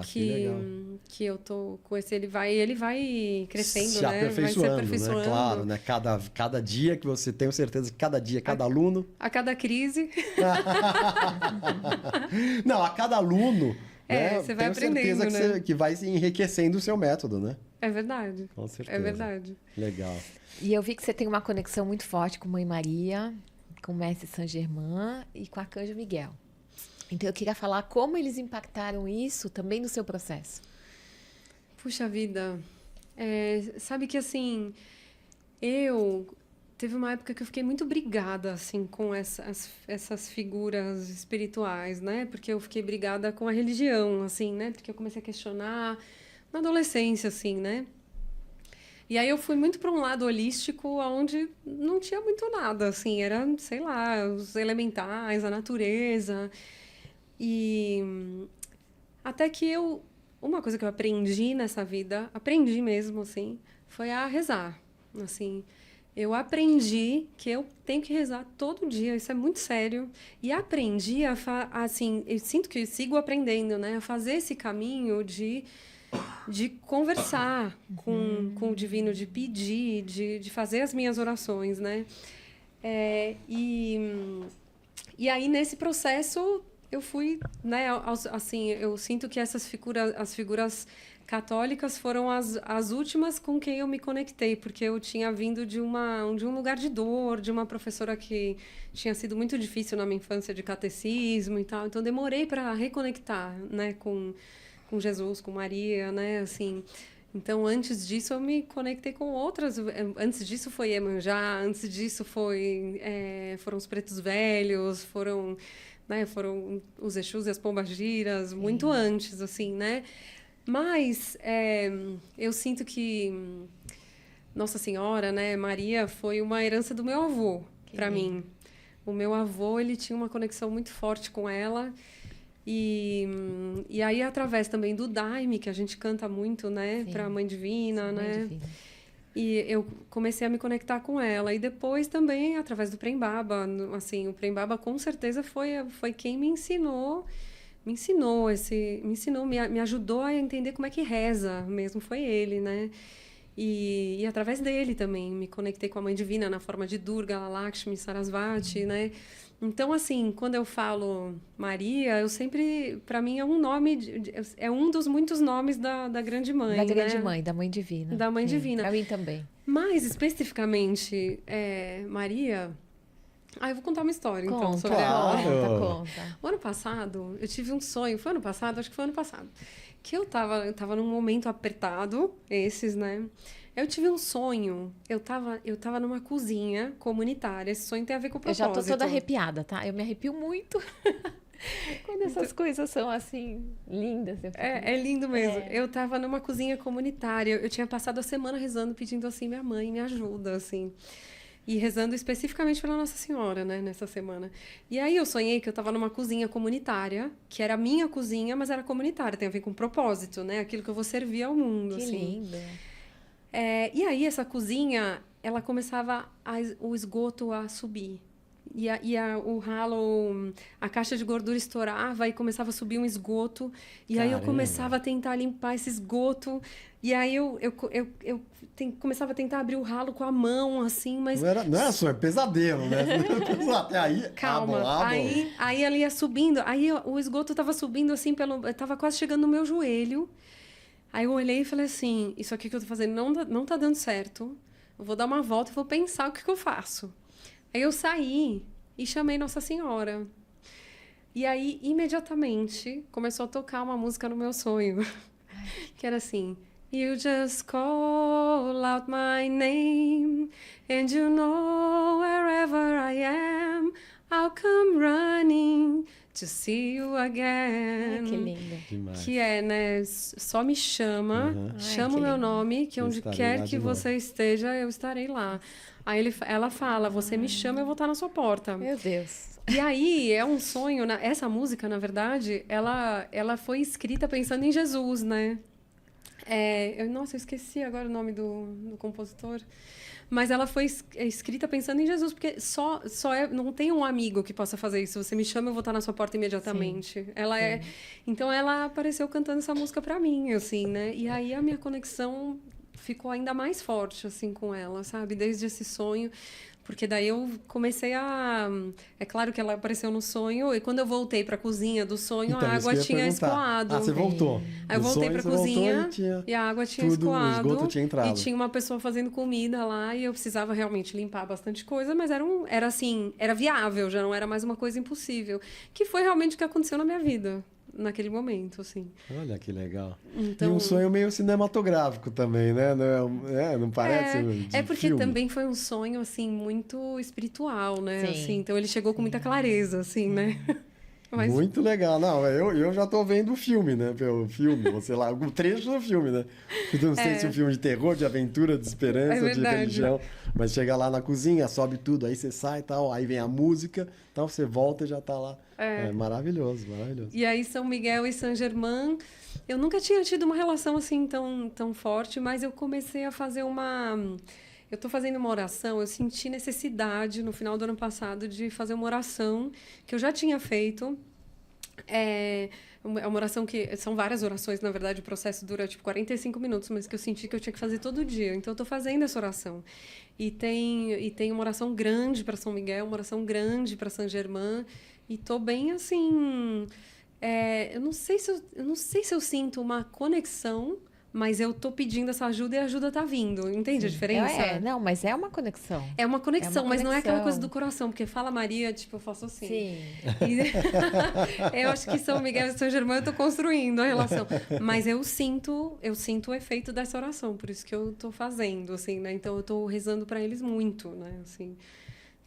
Que legal. Que eu tô com esse, ele vai crescendo, se né? Vai se aperfeiçoando. né? Claro, né? Cada dia que você tenho certeza que cada dia, cada aluno. A cada crise. Não, a cada aluno. Né? Você vai tenho aprendendo, certeza né? que vai se enriquecendo o seu método, né? É verdade. Com certeza. É verdade. Legal. E eu vi que você tem uma conexão muito forte com Mãe Maria, com o Mestre Saint Germain e com Arcanjo Miguel. Então eu queria falar como eles impactaram isso também no seu processo. Puxa vida. Sabe que assim, teve uma época que eu fiquei muito brigada assim com essas figuras espirituais, né? Porque eu fiquei brigada com a religião, assim, né? Porque eu comecei a questionar na adolescência, assim, né? E aí eu fui muito para um lado holístico, onde não tinha muito nada, assim, era, sei lá, os elementais, a natureza. E até que uma coisa que eu aprendi nessa vida, aprendi mesmo, assim, foi a rezar, assim. Eu aprendi que eu tenho que rezar todo dia, isso é muito sério. E aprendi assim, eu sinto que eu sigo aprendendo, né? A fazer esse caminho de conversar com o divino, de pedir, de fazer as minhas orações, né? E aí, nesse processo, eu fui, né? Assim, eu sinto que as figuras católicas foram as últimas com quem eu me conectei, porque eu tinha vindo de um lugar de dor, de uma professora que tinha sido muito difícil na minha infância de catecismo e tal. Então, demorei para reconectar, né, com Jesus, com Maria, né, assim. Então, antes disso, eu me conectei com outras. Antes disso foi Iemanjá, antes disso foram os Pretos Velhos, foram os Exus e as Pombagiras, muito antes, assim, né? Mas eu sinto que Nossa Senhora, né, Maria, foi uma herança do meu avô para mim. O meu avô, ele tinha uma conexão muito forte com ela. E aí, através também do Daime, que a gente canta muito, né, para a Mãe Divina, né? Divina. E eu comecei a me conectar com ela. E depois também, através do Prembaba, assim, o Prembaba com certeza foi quem me ajudou a entender como é que reza mesmo, foi ele, né? E através dele também me conectei com a Mãe Divina na forma de Durga, Lakshmi, Sarasvati, né? Então, assim, quando eu falo Maria, eu sempre, para mim, é um nome, é um dos muitos nomes da Grande Mãe, da Grande né? Mãe, da Mãe Divina. Da Mãe Divina. Para mim também. Mas, especificamente, Maria... eu vou contar uma história, então, sobre ela. Conta. O ano passado, eu tive um sonho, foi ano passado? Acho que foi ano passado, que eu tava num momento apertado, né? Eu tive um sonho, eu tava numa cozinha comunitária, esse sonho tem a ver com o propósito. Eu já tô toda arrepiada, tá? Eu me arrepio muito quando essas coisas são, assim, lindas. É lindo mesmo. Eu tava numa cozinha comunitária, eu tinha passado a semana rezando, pedindo assim, minha mãe, me ajuda, assim. E rezando especificamente pela Nossa Senhora, né, nessa semana. E aí eu sonhei que eu estava numa cozinha comunitária, que era a minha cozinha, mas era comunitária, tem a ver com propósito, né? Aquilo que eu vou servir ao mundo, que assim. lindo. E aí essa cozinha, ela começava o esgoto a subir. O ralo, a caixa de gordura estourava e começava a subir um esgoto. E aí eu começava a tentar limpar esse esgoto. E aí eu começava a tentar abrir o ralo com a mão, assim, mas... Não era só, é pesadelo, né? Até aí... Calma. Aí ela ia subindo. Aí o esgoto estava subindo, assim, estava quase chegando no meu joelho. Aí eu olhei e falei assim, isso aqui que eu tô fazendo não tá dando certo. Eu vou dar uma volta e vou pensar o que eu faço. Aí eu saí e chamei Nossa Senhora. E aí, imediatamente, começou a tocar uma música no meu sonho. Que era assim... You just call out my name, and you know wherever I am, I'll come running to see you again. Que lindo. Demais. Que né, só me chama, chama o meu nome, que onde quer que você esteja, eu estarei lá. Aí ela fala, você me chama, eu vou estar na sua porta. Meu Deus. E aí, é um sonho, essa música, na verdade, ela foi escrita pensando em Jesus, né? Eu esqueci agora o nome do compositor. Mas ela foi escrita pensando em Jesus, porque não tem um amigo que possa fazer isso. Você me chama, eu vou estar na sua porta imediatamente. Sim. Então ela apareceu cantando essa música para mim, assim, né? E aí a minha conexão ficou ainda mais forte, assim, com ela, sabe? Desde esse sonho. Porque daí eu comecei a... É claro que ela apareceu no sonho, e quando eu voltei para a cozinha do sonho, então, a água tinha escoado. Você voltou. Aí eu voltei para a cozinha e a água tinha escoado. O esgoto tinha entrado. E tinha uma pessoa fazendo comida lá, e eu precisava realmente limpar bastante coisa, mas era assim, era viável, já não era mais uma coisa impossível. Que foi realmente o que aconteceu na minha vida. Naquele momento, assim. Olha que legal. Então, e um sonho meio cinematográfico também, né? Não parece de porque filme. também foi um sonho, assim, muito espiritual, né? Sim. Assim, então ele chegou com muita clareza, assim, né? Mas... Muito legal. Não, eu já tô vendo o filme, né? Pelo filme, ou sei lá, algum trecho do filme, né? Eu não sei se é um filme de terror, de aventura, de esperança, de religião. Mas chega lá na cozinha, sobe tudo, aí você sai e tal, aí vem a música, tal, você volta e já tá lá. É maravilhoso, maravilhoso. E aí São Miguel e Saint Germain, eu nunca tinha tido uma relação assim tão forte, mas eu comecei a fazer eu tô fazendo uma oração, eu senti necessidade no final do ano passado de fazer uma oração que eu já tinha feito. É uma oração que... São várias orações, na verdade, o processo dura, 45 minutos, mas que eu senti que eu tinha que fazer todo dia. Então, eu tô fazendo essa oração. E tem uma oração grande para São Miguel, uma oração grande para Saint Germain. E tô bem, assim... eu não sei se eu sinto uma conexão, mas eu tô pedindo essa ajuda e a ajuda tá vindo. Entende a diferença? Não, mas é uma conexão. É uma conexão, mas não é aquela coisa do coração, porque fala Maria, eu faço assim. Sim. Eu acho que São Miguel e São Germão eu tô construindo a relação. Mas eu sinto o efeito dessa oração, por isso que eu tô fazendo, assim, né? Então eu tô rezando para eles muito, né? Assim,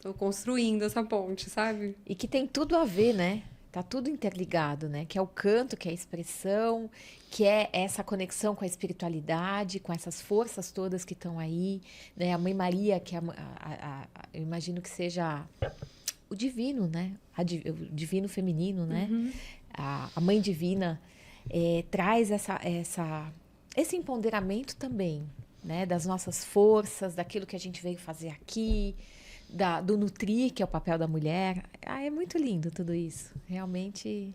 tô construindo essa ponte, sabe? E que tem tudo a ver, né? Tá tudo interligado, né? Que é o canto, que é a expressão, que é essa conexão com a espiritualidade, com essas forças todas que estão aí, né? A Mãe Maria, que eu imagino que seja o divino, né? O divino feminino, né? Uhum. A Mãe Divina traz esse empoderamento também, né? Das nossas forças, daquilo que a gente veio fazer aqui, do nutrir, que é o papel da mulher. É muito lindo tudo isso. Realmente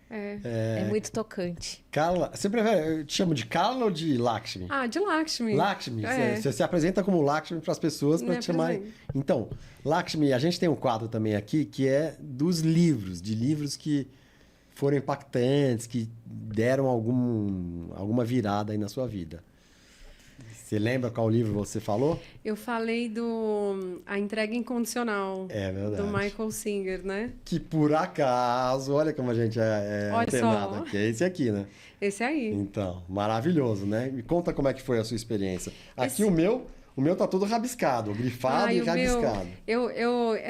é muito tocante. Carla, você prefere, eu te chamo de Carla ou de Lakshmi? De Lakshmi. Lakshmi, você se apresenta como Lakshmi para as pessoas para te chamarem. Então, Lakshmi, a gente tem um quadro também aqui que é dos livros, de livros que foram impactantes, que deram alguma virada aí na sua vida. Você lembra qual livro você falou? Eu falei A Entrega Incondicional, verdade. do Michael Singer, né? Que por acaso, olha como a gente é antenado aqui. É esse aqui, né? Esse aí. Então, maravilhoso, né? Me conta como é que foi a sua experiência. Aqui o meu tá todo rabiscado, grifado e rabiscado.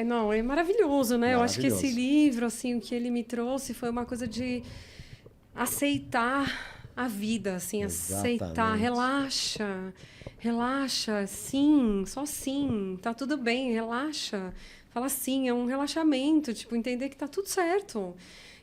Não, é maravilhoso, né? Eu acho que esse livro, assim, o que ele me trouxe foi uma coisa de aceitar a vida, assim, aceitar, relaxa, sim, só sim, tá tudo bem, relaxa, fala sim, é um relaxamento, entender que tá tudo certo.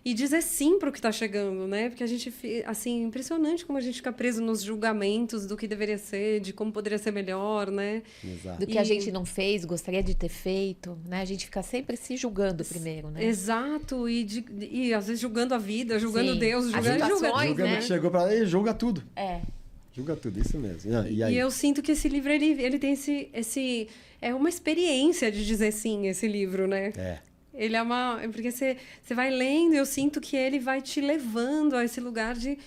E dizer sim para o que está chegando, né? Porque a gente, assim, impressionante como a gente fica preso nos julgamentos do que deveria ser, de como poderia ser melhor, né? Exato. Do que a gente não fez, gostaria de ter feito, né? A gente fica sempre se julgando primeiro, né? Exato, e às vezes julgando a vida, julgando Deus, julgando né? que chegou para lá e julga tudo. É. Julga tudo, isso mesmo. E aí? E eu sinto que esse livro, ele tem esse... É uma experiência de dizer sim, esse livro, né? Ele porque você vai lendo e eu sinto que ele vai te levando a esse lugar de...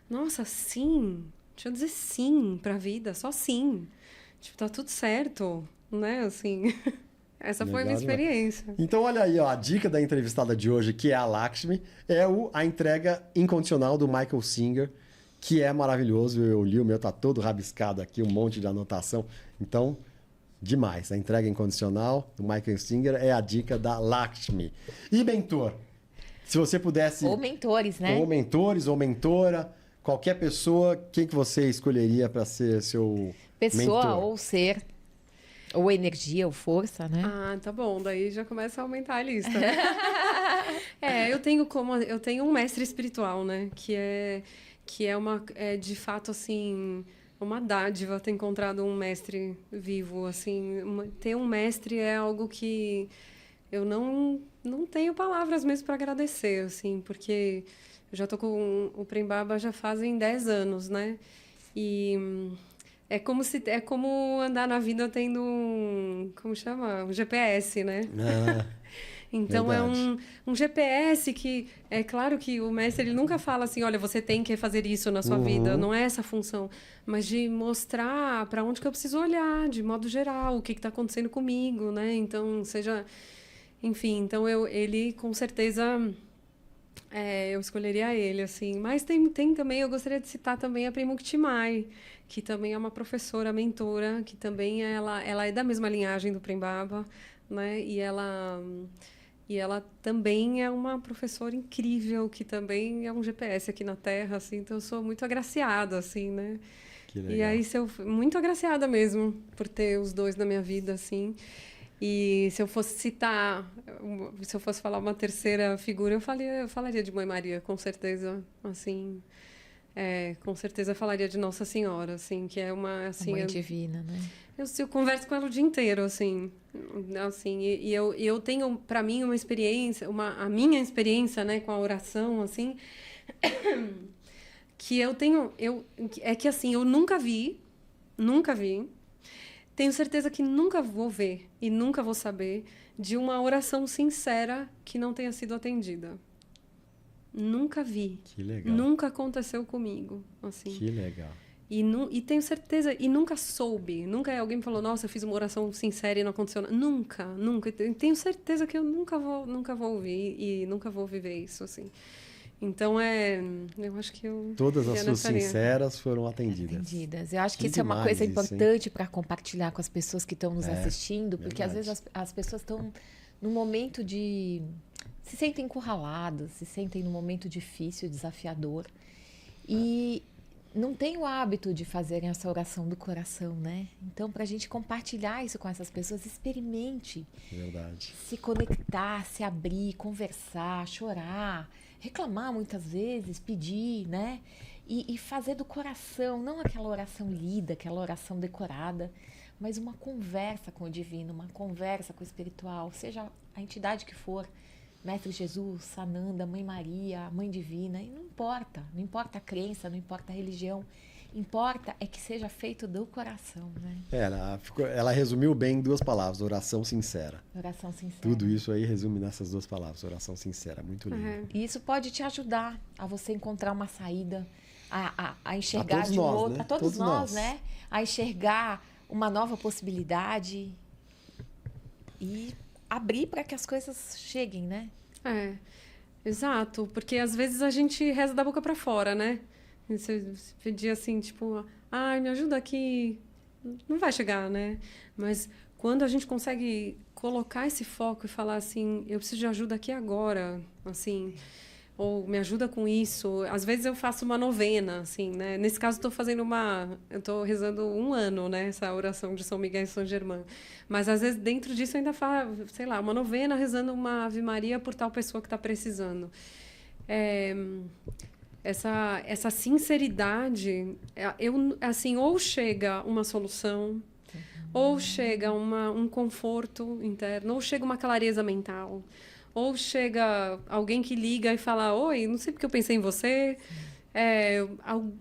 Nossa, sim. Deixa eu dizer sim pra vida. Só sim. Tá tudo certo, né? Assim... Essa foi a minha experiência. Então, olha aí, ó, a dica da entrevistada de hoje, que é a Lakshmi, é a entrega incondicional do Michael Singer, que é maravilhoso. Eu li, o meu tá todo rabiscado aqui, um monte de anotação. Então... Demais. A entrega incondicional do Michael Singer é a dica da Lakshmi. E mentor? Se você pudesse... Ou mentores, né? Ou mentores, ou mentora. Qualquer pessoa, quem que você escolheria para ser seu pessoa mentor? Ou ser. Ou energia, ou força, né? Tá bom. Daí já começa a aumentar a lista. Eu tenho um mestre espiritual, né? Que é de fato, assim... uma dádiva ter encontrado um mestre vivo, assim, ter um mestre é algo que eu não tenho palavras mesmo para agradecer, assim, porque eu já tô com o Prembaba já fazem 10 anos, né? E é como andar na vida tendo como chama? Um GPS, né? Então, verdade. é um GPS que... É claro que o mestre ele nunca fala assim, olha, você tem que fazer isso na sua vida. Não é essa a função. Mas de mostrar para onde que eu preciso olhar, de modo geral, o que está acontecendo comigo, né? Então, enfim, então ele, com certeza... eu escolheria ele, assim. Mas tem também... Eu gostaria de citar também a Premukti Mai, que também é uma professora, mentora, que também ela é da mesma linhagem do Prembaba, né? E ela também é uma professora incrível, que também é um GPS aqui na Terra, assim, então eu sou muito agraciada, assim, né? Que legal. E aí, muito agraciada mesmo por ter os dois na minha vida, assim. E se eu fosse falar uma terceira figura, eu falaria de Mãe Maria, com certeza, assim. Com certeza eu falaria de Nossa Senhora, assim, que é uma... Assim, Mãe divina, né? Eu converso com ela o dia inteiro, assim. E eu tenho, para mim, uma experiência, a minha experiência, né, com a oração, assim, que eu tenho... É que, assim, eu nunca vi, tenho certeza que nunca vou ver e nunca vou saber de uma oração sincera que não tenha sido atendida. Nunca vi. Que legal. Nunca aconteceu comigo, assim. Que legal. E tenho certeza, e nunca soube. Nunca alguém me falou, nossa, eu fiz uma oração sincera e não aconteceu nada. Nunca, nunca. Tenho certeza que eu nunca vou ouvir e nunca vou viver isso, assim. Então, eu acho que eu... Todas as suas sinceras foram atendidas. Atendidas. Eu acho que Que isso é uma demais coisa isso, importante para compartilhar com as pessoas que estão nos assistindo, porque às vezes as pessoas estão num momento de... se sentem encurraladas, se sentem num momento difícil, desafiador. E não tem o hábito de fazerem essa oração do coração, né? Então, para a gente compartilhar isso com essas pessoas, experimente. Verdade. Se conectar, se abrir, conversar, chorar, reclamar muitas vezes, pedir, né? E fazer do coração, não aquela oração lida, aquela oração decorada, mas uma conversa com o divino, uma conversa com o espiritual, seja a entidade que for, Mestre Jesus, Sananda, Mãe Maria, Mãe Divina, e não importa a crença, não importa a religião, importa é que seja feito do coração, né? Ela resumiu bem em 2 palavras, oração sincera. Oração sincera. Tudo isso aí resume nessas 2 palavras, oração sincera, muito lindo. E isso pode te ajudar a você encontrar uma saída, a enxergar a todos de nós, outra, né? a todos nós, né? A enxergar uma nova possibilidade e abrir para que as coisas cheguem, né? Exato, porque às vezes a gente reza da boca para fora, né? Você pedir assim, tipo, me ajuda aqui, não vai chegar, né? Mas quando a gente consegue colocar esse foco e falar assim, eu preciso de ajuda aqui agora, assim, ou me ajuda com isso. Às vezes eu faço uma novena, assim, né? Nesse caso eu estou rezando 1 ano, né? Essa oração de São Miguel e São Germán. Mas às vezes dentro disso eu ainda faço, sei lá, uma novena rezando uma Ave Maria por tal pessoa que está precisando. Essa sinceridade, assim, ou chega uma solução, ou chega um conforto interno, ou chega uma clareza mental, ou chega alguém que liga e fala, oi, não sei porque eu pensei em você.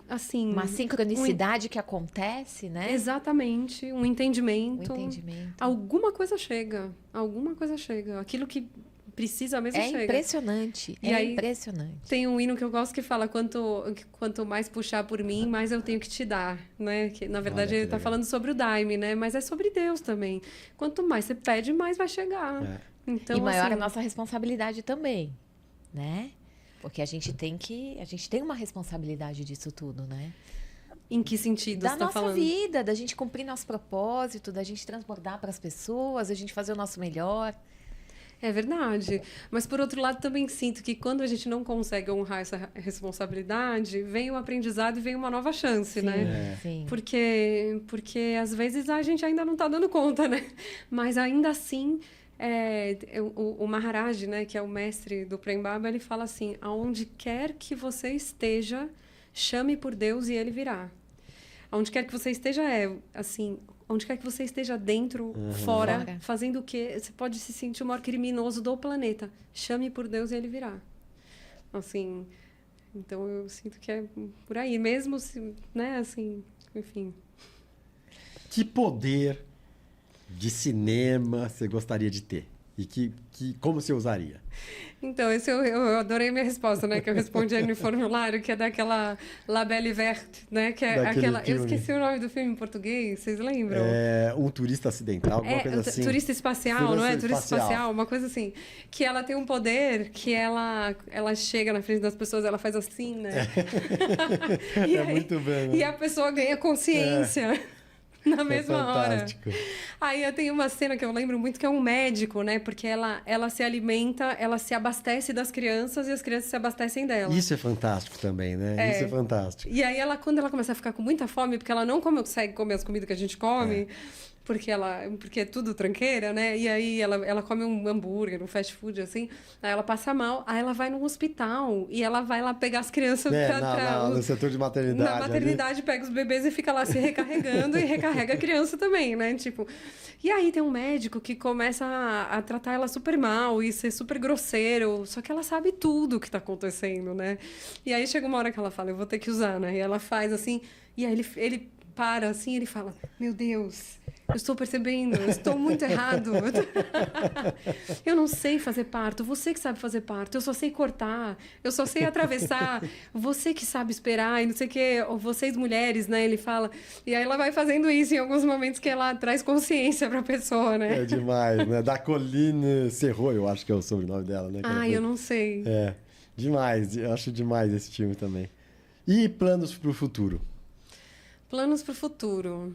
Assim, uma sincronicidade que acontece, né? Exatamente, um entendimento. Alguma coisa chega. Aquilo que precisa mesmo chega. Impressionante, impressionante. Tem um hino que eu gosto que fala, quanto mais puxar por mim, mais eu tenho que te dar, né? Que, na verdade, ele está falando sobre o Daime, né? Mas é sobre Deus também. Quanto mais você pede, mais vai chegar. Então, e maior a nossa responsabilidade também, né? Porque a gente tem uma responsabilidade disso tudo, né? Em que sentido você está falando? Da nossa vida, da gente cumprir nosso propósito, da gente transbordar para as pessoas, da gente fazer o nosso melhor. É verdade. Mas, por outro lado, também sinto que quando a gente não consegue honrar essa responsabilidade, vem o aprendizado e vem uma nova chance, né? Sim. Porque, às vezes, a gente ainda não está dando conta, né? Mas, ainda assim, o Maharaj, né, que é o mestre do Prem Baba, ele fala assim, aonde quer que você esteja, chame por Deus e ele virá. Aonde quer que você esteja assim... Onde quer que você esteja dentro, fora, fazendo o quê? Você pode se sentir o maior criminoso do planeta. Chame por Deus e ele virá. Assim, então eu sinto que é por aí. Mesmo se, né, assim, enfim. Que poder de cinema você gostaria de ter? E como você usaria? Então, eu adorei a minha resposta, né? Que eu respondi aí no formulário, que é daquela La Belle Verte, né? Que é aquela... Filme. Eu esqueci o nome do filme em português, vocês lembram? Um turista acidental, alguma coisa assim. Turista espacial, não é? Turista espacial, uma coisa assim. Que ela tem um poder que ela chega na frente das pessoas, ela faz assim, né? Muito bem. Né? E a pessoa ganha consciência. Na mesma hora. Aí eu tenho uma cena que eu lembro muito, que é um médico, né? Porque ela se alimenta, ela se abastece das crianças e as crianças se abastecem dela. Isso é fantástico também, né? Isso é fantástico. E aí, quando ela começa a ficar com muita fome, porque ela não consegue comer as comidas que a gente come, porque é tudo tranqueira, né? E aí ela come um hambúrguer, um fast food, assim, aí ela passa mal, aí ela vai num hospital e ela vai lá pegar as crianças no setor de maternidade. Na maternidade, pega os bebês e fica lá se recarregando e recarrega a criança também, né? Tipo, e aí tem um médico que começa a tratar ela super mal e ser super grosseiro, só que ela sabe tudo o que tá acontecendo, né? E aí chega uma hora que ela fala, eu vou ter que usar, né? E ela faz assim, e aí ele para assim, ele fala, meu Deus, eu estou percebendo, eu estou muito errado. Eu não sei fazer parto, você que sabe fazer parto, eu só sei cortar, eu só sei atravessar, você que sabe esperar e não sei o que, vocês mulheres, né? Ele fala. E aí ela vai fazendo isso em alguns momentos que ela traz consciência para a pessoa, né? É demais, né? Da Colline Serrault, eu acho que é o sobrenome dela, né? Eu não sei. É, demais, eu acho demais esse filme também. E planos para o futuro? Planos para o futuro.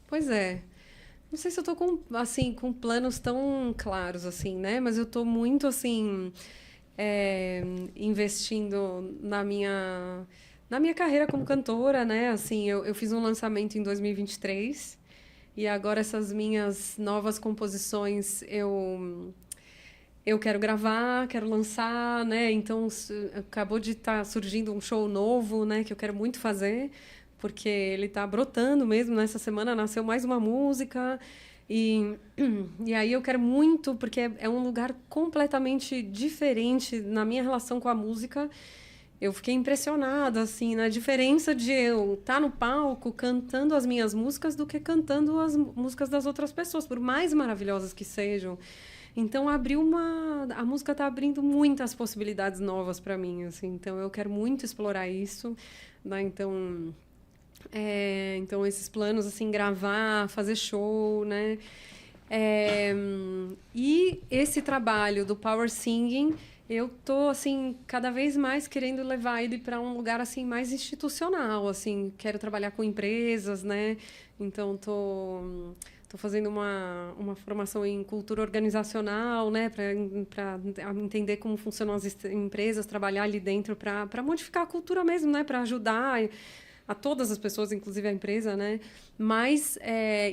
Pois é. Não sei se eu tô com planos tão claros, assim, né? Mas eu tô muito, assim, investindo na minha carreira como cantora, né? Assim, eu fiz um lançamento em 2023 e agora essas minhas novas composições eu quero gravar, quero lançar, né? Então, acabou de estar surgindo um show novo, né? Que eu quero muito fazer, porque ele está brotando mesmo. Nessa semana nasceu mais uma música. E aí eu quero muito, porque é um lugar completamente diferente na minha relação com a música. Eu fiquei impressionada, assim, na diferença de eu estar no palco cantando as minhas músicas do que cantando as músicas das outras pessoas, por mais maravilhosas que sejam. Então, a música está abrindo muitas possibilidades novas para mim, assim. Então, eu quero muito explorar isso, né? Então, esses planos, assim, gravar, fazer show, né? E esse trabalho do Power Singing, eu tô, assim, cada vez mais querendo levar ele para um lugar, assim, mais institucional, assim. Quero trabalhar com empresas, né? Então, tô fazendo uma formação em cultura organizacional, né, para entender como funcionam as empresas, trabalhar ali dentro para modificar a cultura mesmo, né, para ajudar a todas as pessoas, inclusive a empresa, né, mas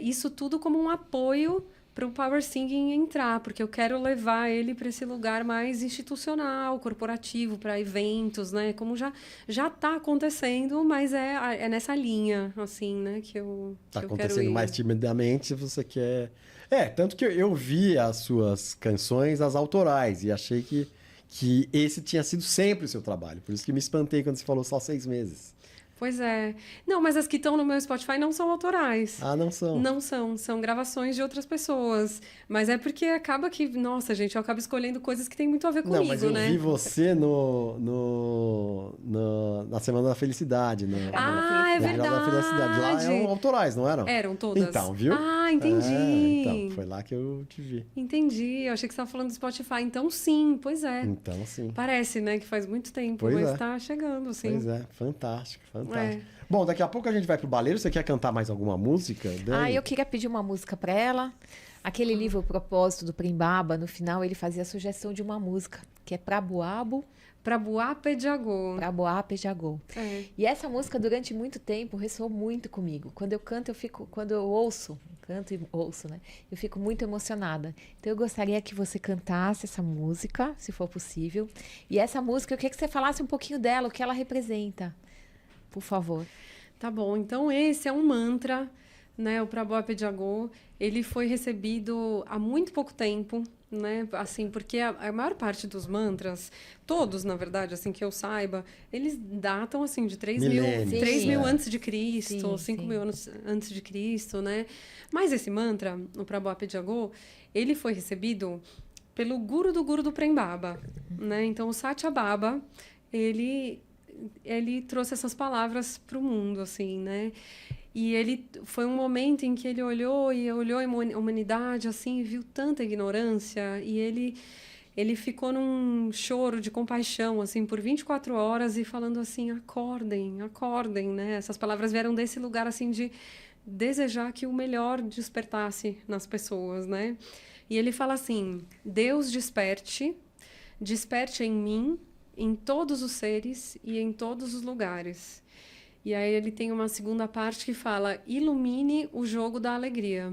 isso tudo como um apoio para o Power Singing entrar, porque eu quero levar ele para esse lugar mais institucional, corporativo, para eventos, né? Como já está acontecendo, mas é nessa linha, assim, né? Que eu Tá que eu acontecendo quero ir. mais timidamente, você quer... Tanto que eu vi as suas canções, as autorais, e achei que esse tinha sido sempre o seu trabalho. Por isso que me espantei quando você falou só 6 meses. Pois é. Não, mas as que estão no meu Spotify não são autorais. Ah, não são? Não são. São gravações de outras pessoas. Mas é porque acaba que... Nossa, gente, eu acabo escolhendo coisas que têm muito a ver comigo, né? Não, mas eu vi você na Semana da Felicidade. É na verdade. da Felicidade. Lá eram autorais, não eram? Eram todas. Então, viu? Ah, entendi. Então, foi lá que eu te vi. Entendi. Eu achei que você estava falando do Spotify. Então, sim. Pois é. Então, sim. Parece, né? Que faz muito tempo. Pois mas é. está chegando, sim. Pois é. Fantástico. Bom, daqui a pouco a gente vai pro baleiro. Você quer cantar mais alguma música, Dani? Eu queria pedir uma música para ela. Aquele livro, O Propósito, do Prembaba, no final ele fazia a sugestão de uma música, que é Prabuabo. Prabuape de Agô. Prabuape de Agô. E essa música, durante muito tempo, ressoou muito comigo. Quando eu canto, quando eu ouço, canto e ouço, né? Eu fico muito emocionada. Então eu gostaria que você cantasse essa música, se for possível. E essa música, eu queria que você falasse um pouquinho dela, o que ela representa. Por favor. Tá bom. Então esse é um mantra, né? O Prabuape de Agô. Ele foi recebido há muito pouco tempo, né? Assim, porque a maior parte dos mantras, todos, na verdade, assim, que eu saiba, eles datam, assim, de 3 mil antes de Cristo, 5 mil anos antes de Cristo, né? Mas esse mantra, o Prabuape de Agô, ele foi recebido pelo guru do Prembaba, né? Então, o Satya Baba, ele trouxe essas palavras para o mundo, assim, né? E foi um momento em que ele olhou a humanidade, assim, viu tanta ignorância, e ele ficou num choro de compaixão, assim, por 24 horas e falando assim, acordem, acordem, né? Essas palavras vieram desse lugar, assim, de desejar que o melhor despertasse nas pessoas, né? E ele fala assim, Deus desperte em mim, em todos os seres e em todos os lugares. E aí ele tem uma segunda parte que fala, ilumine o jogo da alegria.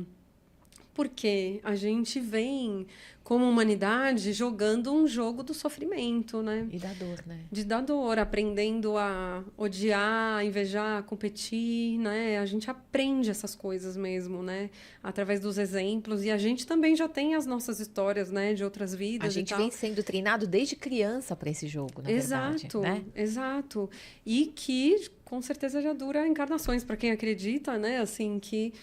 porque a gente vem, como humanidade, jogando um jogo do sofrimento, né? E da dor, né? De dar dor, aprendendo a odiar, a invejar, a competir, né? A gente aprende essas coisas mesmo, né? Através dos exemplos. E a gente também já tem as nossas histórias, né? De outras vidas. A gente vem sendo treinado desde criança para esse jogo, na verdade, né? Exato. E que, com certeza, já dura encarnações, para quem acredita, né? Assim, que...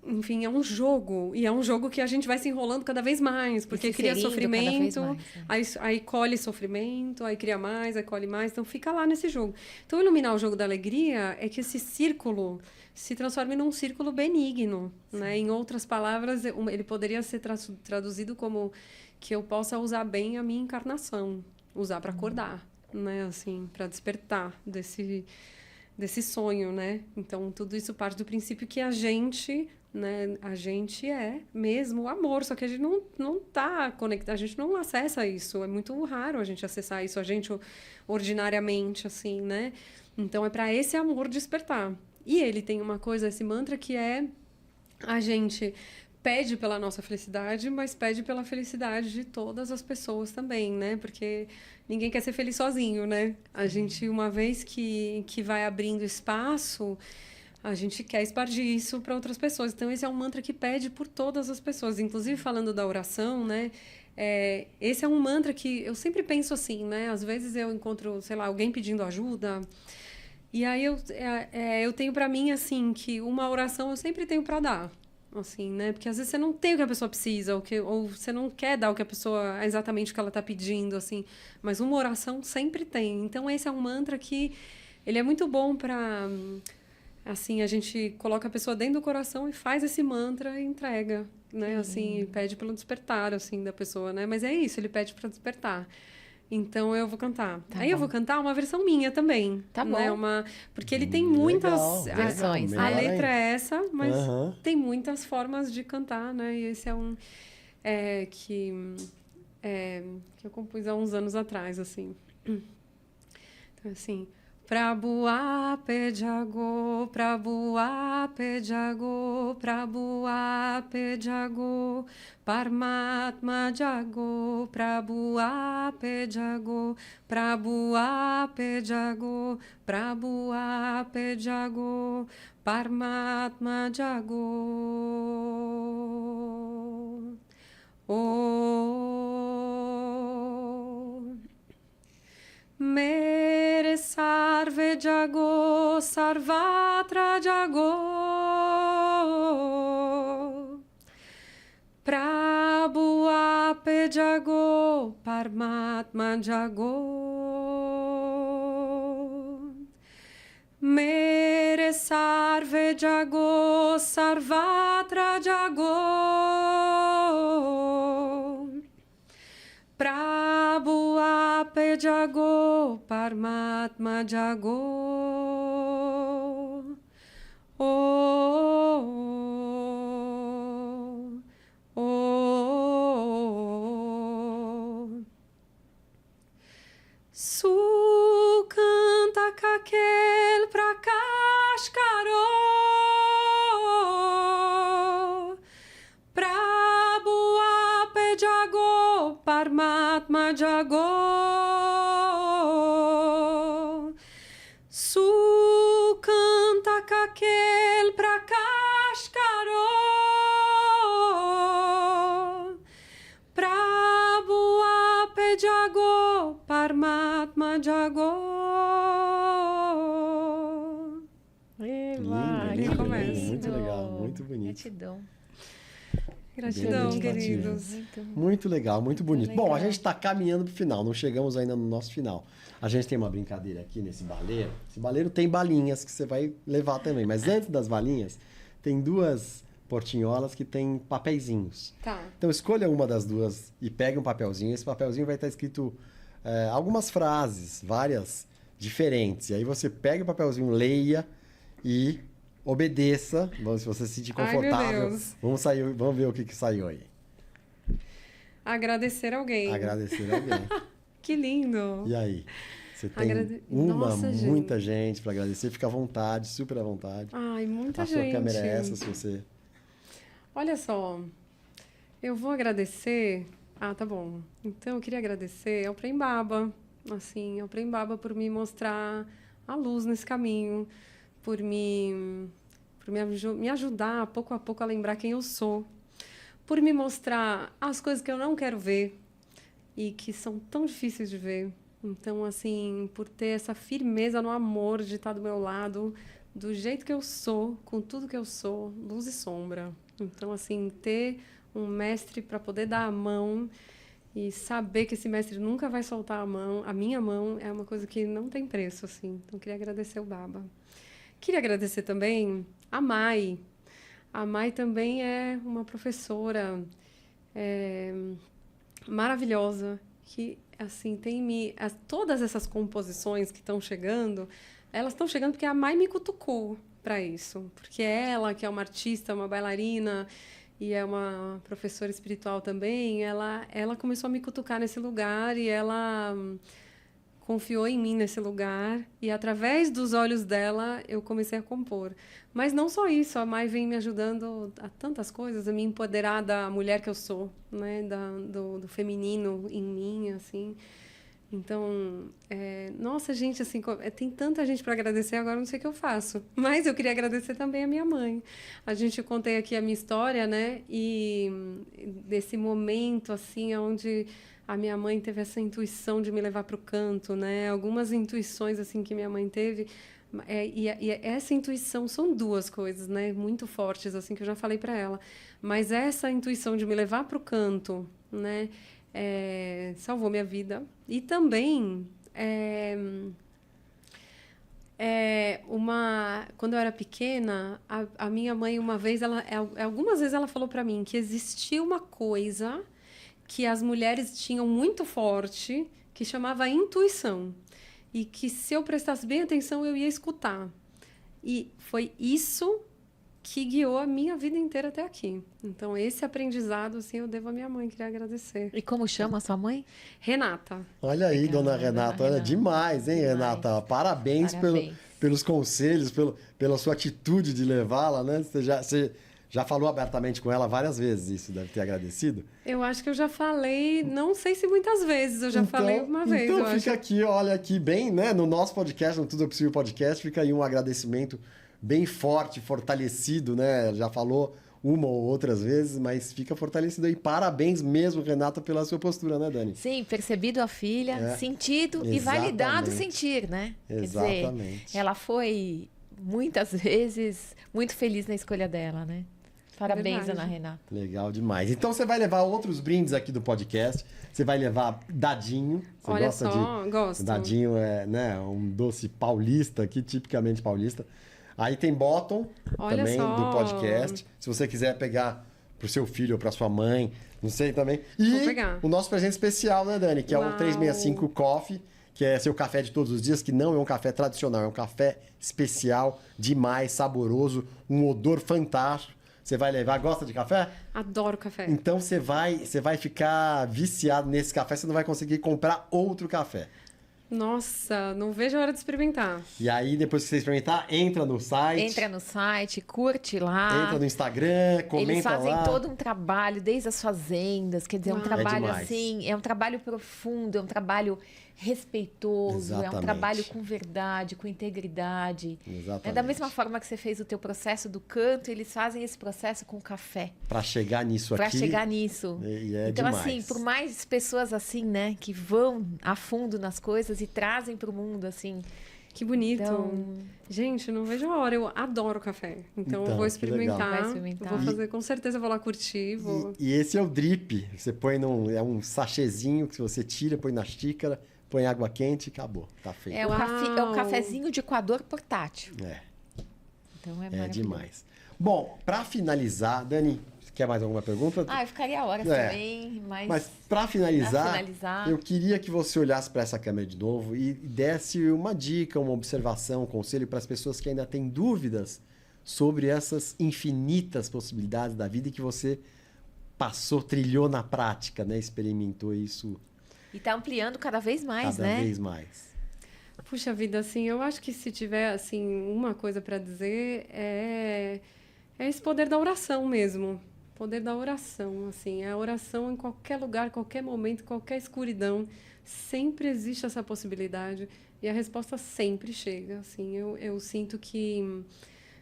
Enfim, é um jogo. E é um jogo que a gente vai se enrolando cada vez mais. Porque cria sofrimento, mais, né? aí colhe sofrimento, aí cria mais, aí colhe mais. Então, fica lá nesse jogo. Então, iluminar o jogo da alegria é que esse círculo se transforme num círculo benigno, né? Em outras palavras, ele poderia ser traduzido como que eu possa usar bem a minha encarnação. Usar para acordar, né? Assim, para despertar desse sonho, né? Então, tudo isso parte do princípio que a gente... Né? A gente é mesmo o amor, só que a gente não tá conectado, a gente não acessa isso, é muito raro a gente acessar isso, a gente ordinariamente, assim, né? Então, é para esse amor despertar. E ele tem uma coisa, esse mantra, que é a gente pede pela nossa felicidade, mas pede pela felicidade de todas as pessoas também, né? Porque ninguém quer ser feliz sozinho, né? A gente, uma vez que vai abrindo espaço... A gente quer expandir isso para outras pessoas. Então, esse é um mantra que pede por todas as pessoas. Inclusive, falando da oração, né? Esse é um mantra que eu sempre penso assim, né? Às vezes eu encontro, sei lá, alguém pedindo ajuda. E aí eu tenho para mim, assim, que uma oração eu sempre tenho para dar. Assim, né? Porque às vezes você não tem o que a pessoa precisa, ou você não quer dar o que a pessoa, exatamente o que ela está pedindo, assim. Mas uma oração sempre tem. Então, esse é um mantra que ele é muito bom para... Assim, a gente coloca a pessoa dentro do coração e faz esse mantra e entrega, né? Assim, pede pelo despertar, assim, da pessoa, né? Mas é isso, ele pede para despertar. Então, eu vou cantar. Eu vou cantar uma versão minha também. Tá bom. Né? Porque ele tem muitas... versões. A letra é essa, mas tem muitas formas de cantar, né? E esse é um... que eu compus há uns anos atrás, assim. Então, assim... Prabhu ape jago, Prabhu ape jago, Prabhu ape jago, Paramatma jago, Prabhu ape jago, Prabhu ape jago, Prabhu ape jago, Paramatma jago. Mere sarve jago, sarvatra jago. Prabhu ape jago, Paramatma jago. Mere sarve jago, sarvatra jago. Prabhu ape jago, Paramatma jago. Sukanta kakel prakash karo. Prabhu ape jago, Paramatma jago. Sukanta kakel prakash karo. Prabhu ape jago, Paramatma jago. Lindo, muito legal, muito bonito. Gratidão. Gratidão, queridos. Muito legal, muito bonito. Legal. Bom, a gente está caminhando para o final, não chegamos ainda no nosso final. A gente tem uma brincadeira aqui nesse baleiro. Esse baleiro tem balinhas que você vai levar também, mas antes das balinhas, tem duas portinholas que tem papeizinhos. Tá. Então escolha uma das duas e pegue um papelzinho. Esse papelzinho vai estar escrito algumas frases, várias diferentes. E aí você pega o papelzinho, leia e obedeça. Se você se sentir confortável. Ai, meu Deus. Vamos ver o que saiu aí. Agradecer alguém. Agradecer alguém. Que lindo. E aí? Você tem muita gente para agradecer. Fica à vontade, super à vontade. Ai, muita gente. A sua câmera é essa, se você... Olha só, eu vou agradecer... Ah, tá bom. Então, eu queria agradecer ao Prembaba, assim, ao Prembaba por me mostrar a luz nesse caminho, por me ajudar, pouco a pouco, a lembrar quem eu sou, por me mostrar as coisas que eu não quero ver e que são tão difíceis de ver. Então, assim, por ter essa firmeza no amor de estar do meu lado, do jeito que eu sou, com tudo que eu sou, luz e sombra. Então, assim, ter um mestre para poder dar a mão e saber que esse mestre nunca vai soltar a minha mão, é uma coisa que não tem preço, assim. Então, queria agradecer o Baba. Queria agradecer também a Mai. A Mai também é uma professora maravilhosa, que, assim, todas essas composições que estão chegando, elas estão chegando porque a Mai me cutucou para isso. Porque ela, que é uma artista, uma bailarina e é uma professora espiritual também, ela começou a me cutucar nesse lugar e ela confiou em mim nesse lugar e, através dos olhos dela, eu comecei a compor. Mas não só isso, a Mai vem me ajudando a tantas coisas, a me empoderar da mulher que eu sou, né? Do feminino em mim, assim. Então, nossa, gente, assim, tem tanta gente para agradecer, agora não sei o que eu faço. Mas eu queria agradecer também a minha mãe. Eu contei aqui a minha história, né? E desse momento, assim, onde a minha mãe teve essa intuição de me levar para o canto, né? Algumas intuições, assim, que minha mãe teve. E essa intuição são duas coisas, né? Muito fortes, assim, que eu já falei para ela. Mas essa intuição de me levar para o canto, né? Salvou minha vida. E também, quando eu era pequena, a minha mãe, uma vez, algumas vezes ela falou para mim que existia uma coisa que as mulheres tinham muito forte, que chamava intuição. E que, se eu prestasse bem atenção, eu ia escutar. E foi isso que guiou a minha vida inteira até aqui. Então, esse aprendizado, assim, eu devo à minha mãe, queria agradecer. E como chama a sua mãe? Renata. Olha aí, Legal, dona Renata. Olha, Renata. demais, hein, Demais. Renata? Parabéns, pelos conselhos, pela sua atitude de levá-la, né? Você já falou abertamente com ela várias vezes, isso deve ter agradecido. Eu acho que eu já falei, não sei se muitas vezes, eu já falei uma vez. Então eu fica acho. aqui, olha aqui bem, né? No nosso podcast, no Tudo é Possível Podcast, fica aí um agradecimento bem forte, fortalecido, né? Já falou uma ou outras vezes, mas fica fortalecido aí. Parabéns mesmo, Renata, pela sua postura, né, Dani? Sim, percebido a filha, sentido e Exatamente. validado o sentir, né? Exatamente. Quer dizer, ela foi muitas vezes muito feliz na escolha dela, né? Parabéns, Verdade. Ana Renata. Legal demais. Então você vai levar outros brindes aqui do podcast. Você vai levar dadinho. Você Olha gosta só, gosto. Dadinho é, né, um doce paulista aqui, tipicamente paulista. Aí tem bottom Olha também só. do podcast. Se você quiser pegar pro seu filho ou pra sua mãe, não sei também. E Vou pegar. o nosso presente especial, né, Dani? Que é o Uau. 365 Coffee, que é seu café de todos os dias, que não é um café tradicional, é um café especial, demais, saboroso, um odor fantástico. Você vai levar, gosta de café? Adoro café. Então você vai ficar viciado nesse café, você não vai conseguir comprar outro café. Nossa, não vejo a hora de experimentar. E aí, depois que você experimentar, entra no site. Entra no site, curte lá. Entra no Instagram, comenta Eles fazem lá. todo um trabalho, desde as fazendas, quer dizer, é um Uau. trabalho demais. assim, é um trabalho profundo, é um trabalho respeitoso, é um Exatamente. trabalho com verdade, com integridade. Exatamente. É da mesma forma que você fez o teu processo do canto, eles fazem esse processo com o café. Pra chegar nisso Pra aqui. chegar nisso. E é Então, demais. assim, por mais pessoas assim, né, que vão a fundo nas coisas e trazem pro mundo, assim. Que bonito. Então, Gente, não vejo a hora. Eu adoro café. Então, eu Então, vou que legal. experimentar. Vai experimentar. Vou fazer, com certeza, eu vou lá curtir. E esse é o drip. Você põe é um sachêzinho que você tira, põe na xícara, põe água quente e acabou. Tá feito. é um, é um cafezinho de coador portátil. É, Então, é é maravilhoso. demais. Bom, pra finalizar, Dani, você quer mais alguma pergunta? Ah, eu ficaria horas É. também, Mas para finalizar, Pra finalizar. eu queria que você olhasse para essa câmera de novo e desse uma dica, uma observação, um conselho para as pessoas que ainda têm dúvidas sobre essas infinitas possibilidades da vida e que você passou, trilhou na prática, né? Experimentou isso E tá ampliando cada vez mais, cada né? vez mais. Puxa vida, assim, eu acho que se tiver, assim, uma coisa para dizer, é esse poder da oração mesmo. Poder da oração, assim. A oração em qualquer lugar, qualquer momento, qualquer escuridão, sempre existe essa possibilidade e a resposta sempre chega, assim. Eu sinto que,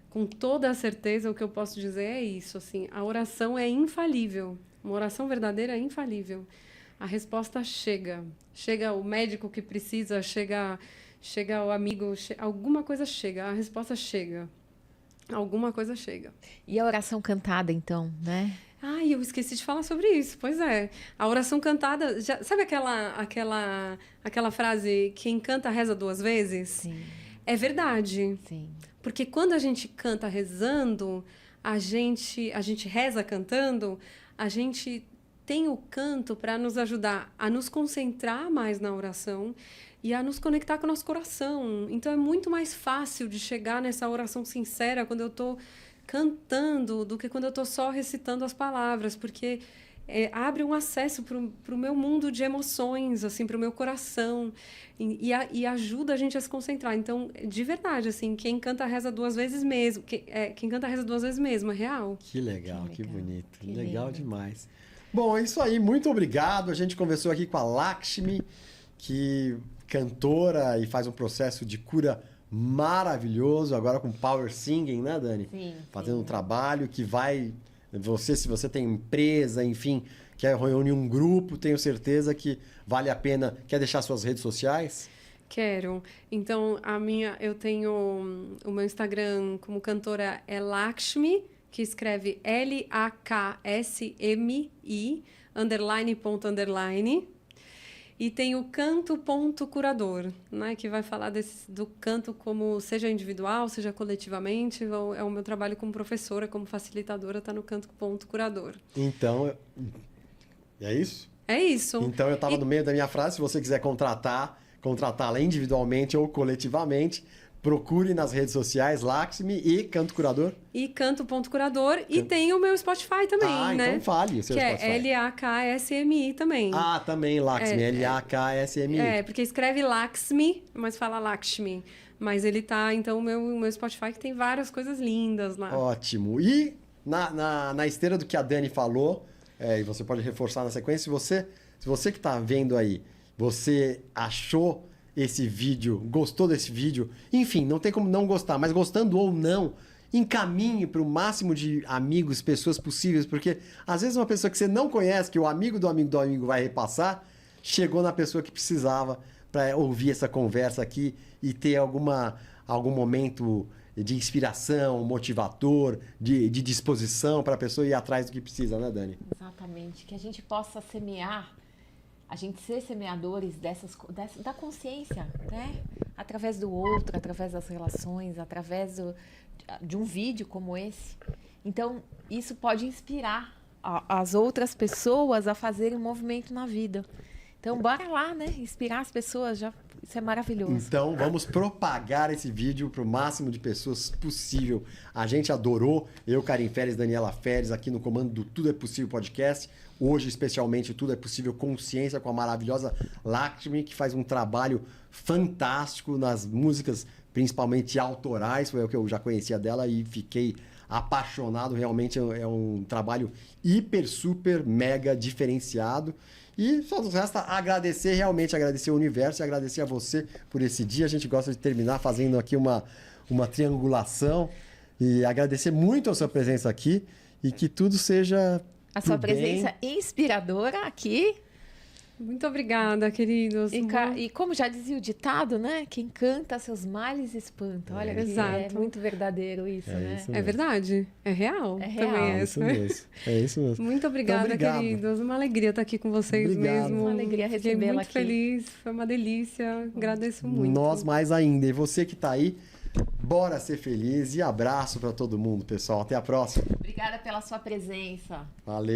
com toda a certeza, o que eu posso dizer é isso, assim. A oração é infalível. Uma oração verdadeira é infalível. A resposta chega. Chega o médico que precisa, chega o amigo, alguma coisa chega. A resposta chega. Alguma coisa chega. E a oração cantada, então, né? Ai, eu esqueci de falar sobre isso. Pois é. A oração cantada, sabe aquela frase, quem canta reza duas vezes? Sim. É verdade. Sim. Porque quando a gente canta rezando, a gente reza cantando, a gente tem o canto para nos ajudar a nos concentrar mais na oração e a nos conectar com o nosso coração. Então, é muito mais fácil de chegar nessa oração sincera quando eu estou cantando do que quando eu estou só recitando as palavras, porque abre um acesso para o meu mundo de emoções, assim, para o meu coração, e ajuda a gente a se concentrar. Então, de verdade, assim, quem canta reza duas vezes mesmo, quem canta reza duas vezes mesmo, é real. Que legal, que bonito. Que legal lindo. demais. Bom, é isso aí, muito obrigado. A gente conversou aqui com a Lakshmi, que cantora e faz um processo de cura maravilhoso, agora com power singing, né, Dani? Sim. Fazendo um trabalho que vai... se você tem empresa, enfim, quer reunir um grupo, tenho certeza que vale a pena. Quer deixar suas redes sociais? Quero. Então, eu tenho o meu Instagram como cantora é Lakshmi, que escreve Laksmi, __. E tem o canto.curador, né, que vai falar do canto como seja individual, seja coletivamente. É o meu trabalho como professora, como facilitadora, está no canto.curador. Então, é isso? É isso. Então, eu estava no meio da minha frase. Se você quiser contratá-la individualmente ou coletivamente, procure nas redes sociais Lakshmi e Canto Curador. E canto.curador. E tem o meu Spotify também, né? Então fale o seu Spotify. Que é Laksmi também. Ah, também Lakshmi, Laksmi. Porque escreve Lakshmi, mas fala Lakshmi. Mas ele tá, então, o meu Spotify, que tem várias coisas lindas lá. Ótimo. E na esteira do que a Dani falou, e você pode reforçar na sequência, se você que está vendo aí, você achou esse vídeo, gostou desse vídeo, enfim, não tem como não gostar, mas gostando ou não, encaminhe para o máximo de amigos, pessoas possíveis, porque às vezes uma pessoa que você não conhece, que o amigo do amigo do amigo vai repassar, chegou na pessoa que precisava para ouvir essa conversa aqui e ter algum momento de inspiração, motivador, de disposição para a pessoa ir atrás do que precisa, né, Dani? Exatamente. Que a gente possa semear, a gente ser semeadores da consciência, né? Através do outro, através das relações, através de um vídeo como esse. Então, isso pode inspirar as outras pessoas a fazerem um movimento na vida. Então, bora lá, né? Inspirar as pessoas, isso é maravilhoso. Então, vamos propagar esse vídeo para o máximo de pessoas possível. A gente adorou, eu, Karim Férez, Daniela Férez, aqui no comando do Tudo é Possível Podcast. Hoje, especialmente, Tudo é Possível Consciência, com a maravilhosa Lakshmi, que faz um trabalho fantástico nas músicas, principalmente autorais. Foi o que eu já conhecia dela e fiquei apaixonado. Realmente é um trabalho hiper, super, mega diferenciado. E só nos resta realmente agradecer o universo e agradecer a você por esse dia. A gente gosta de terminar fazendo aqui uma triangulação e agradecer muito a sua presença aqui e que tudo seja a sua presença inspiradora aqui. Muito obrigada, queridos. E como já dizia o ditado, né? Quem canta seus males espanta. Olha, é muito verdadeiro isso, né? Isso é verdade. É real. É real. Também É isso mesmo. Muito obrigada, então, queridos. Uma alegria estar aqui com vocês mesmo. Uma alegria recebê-la aqui. Fiquei muito feliz. Foi uma delícia. Agradeço muito. Nós mais ainda. E você que está aí, bora ser feliz. E abraço para todo mundo, pessoal. Até a próxima. Obrigada pela sua presença. Valeu.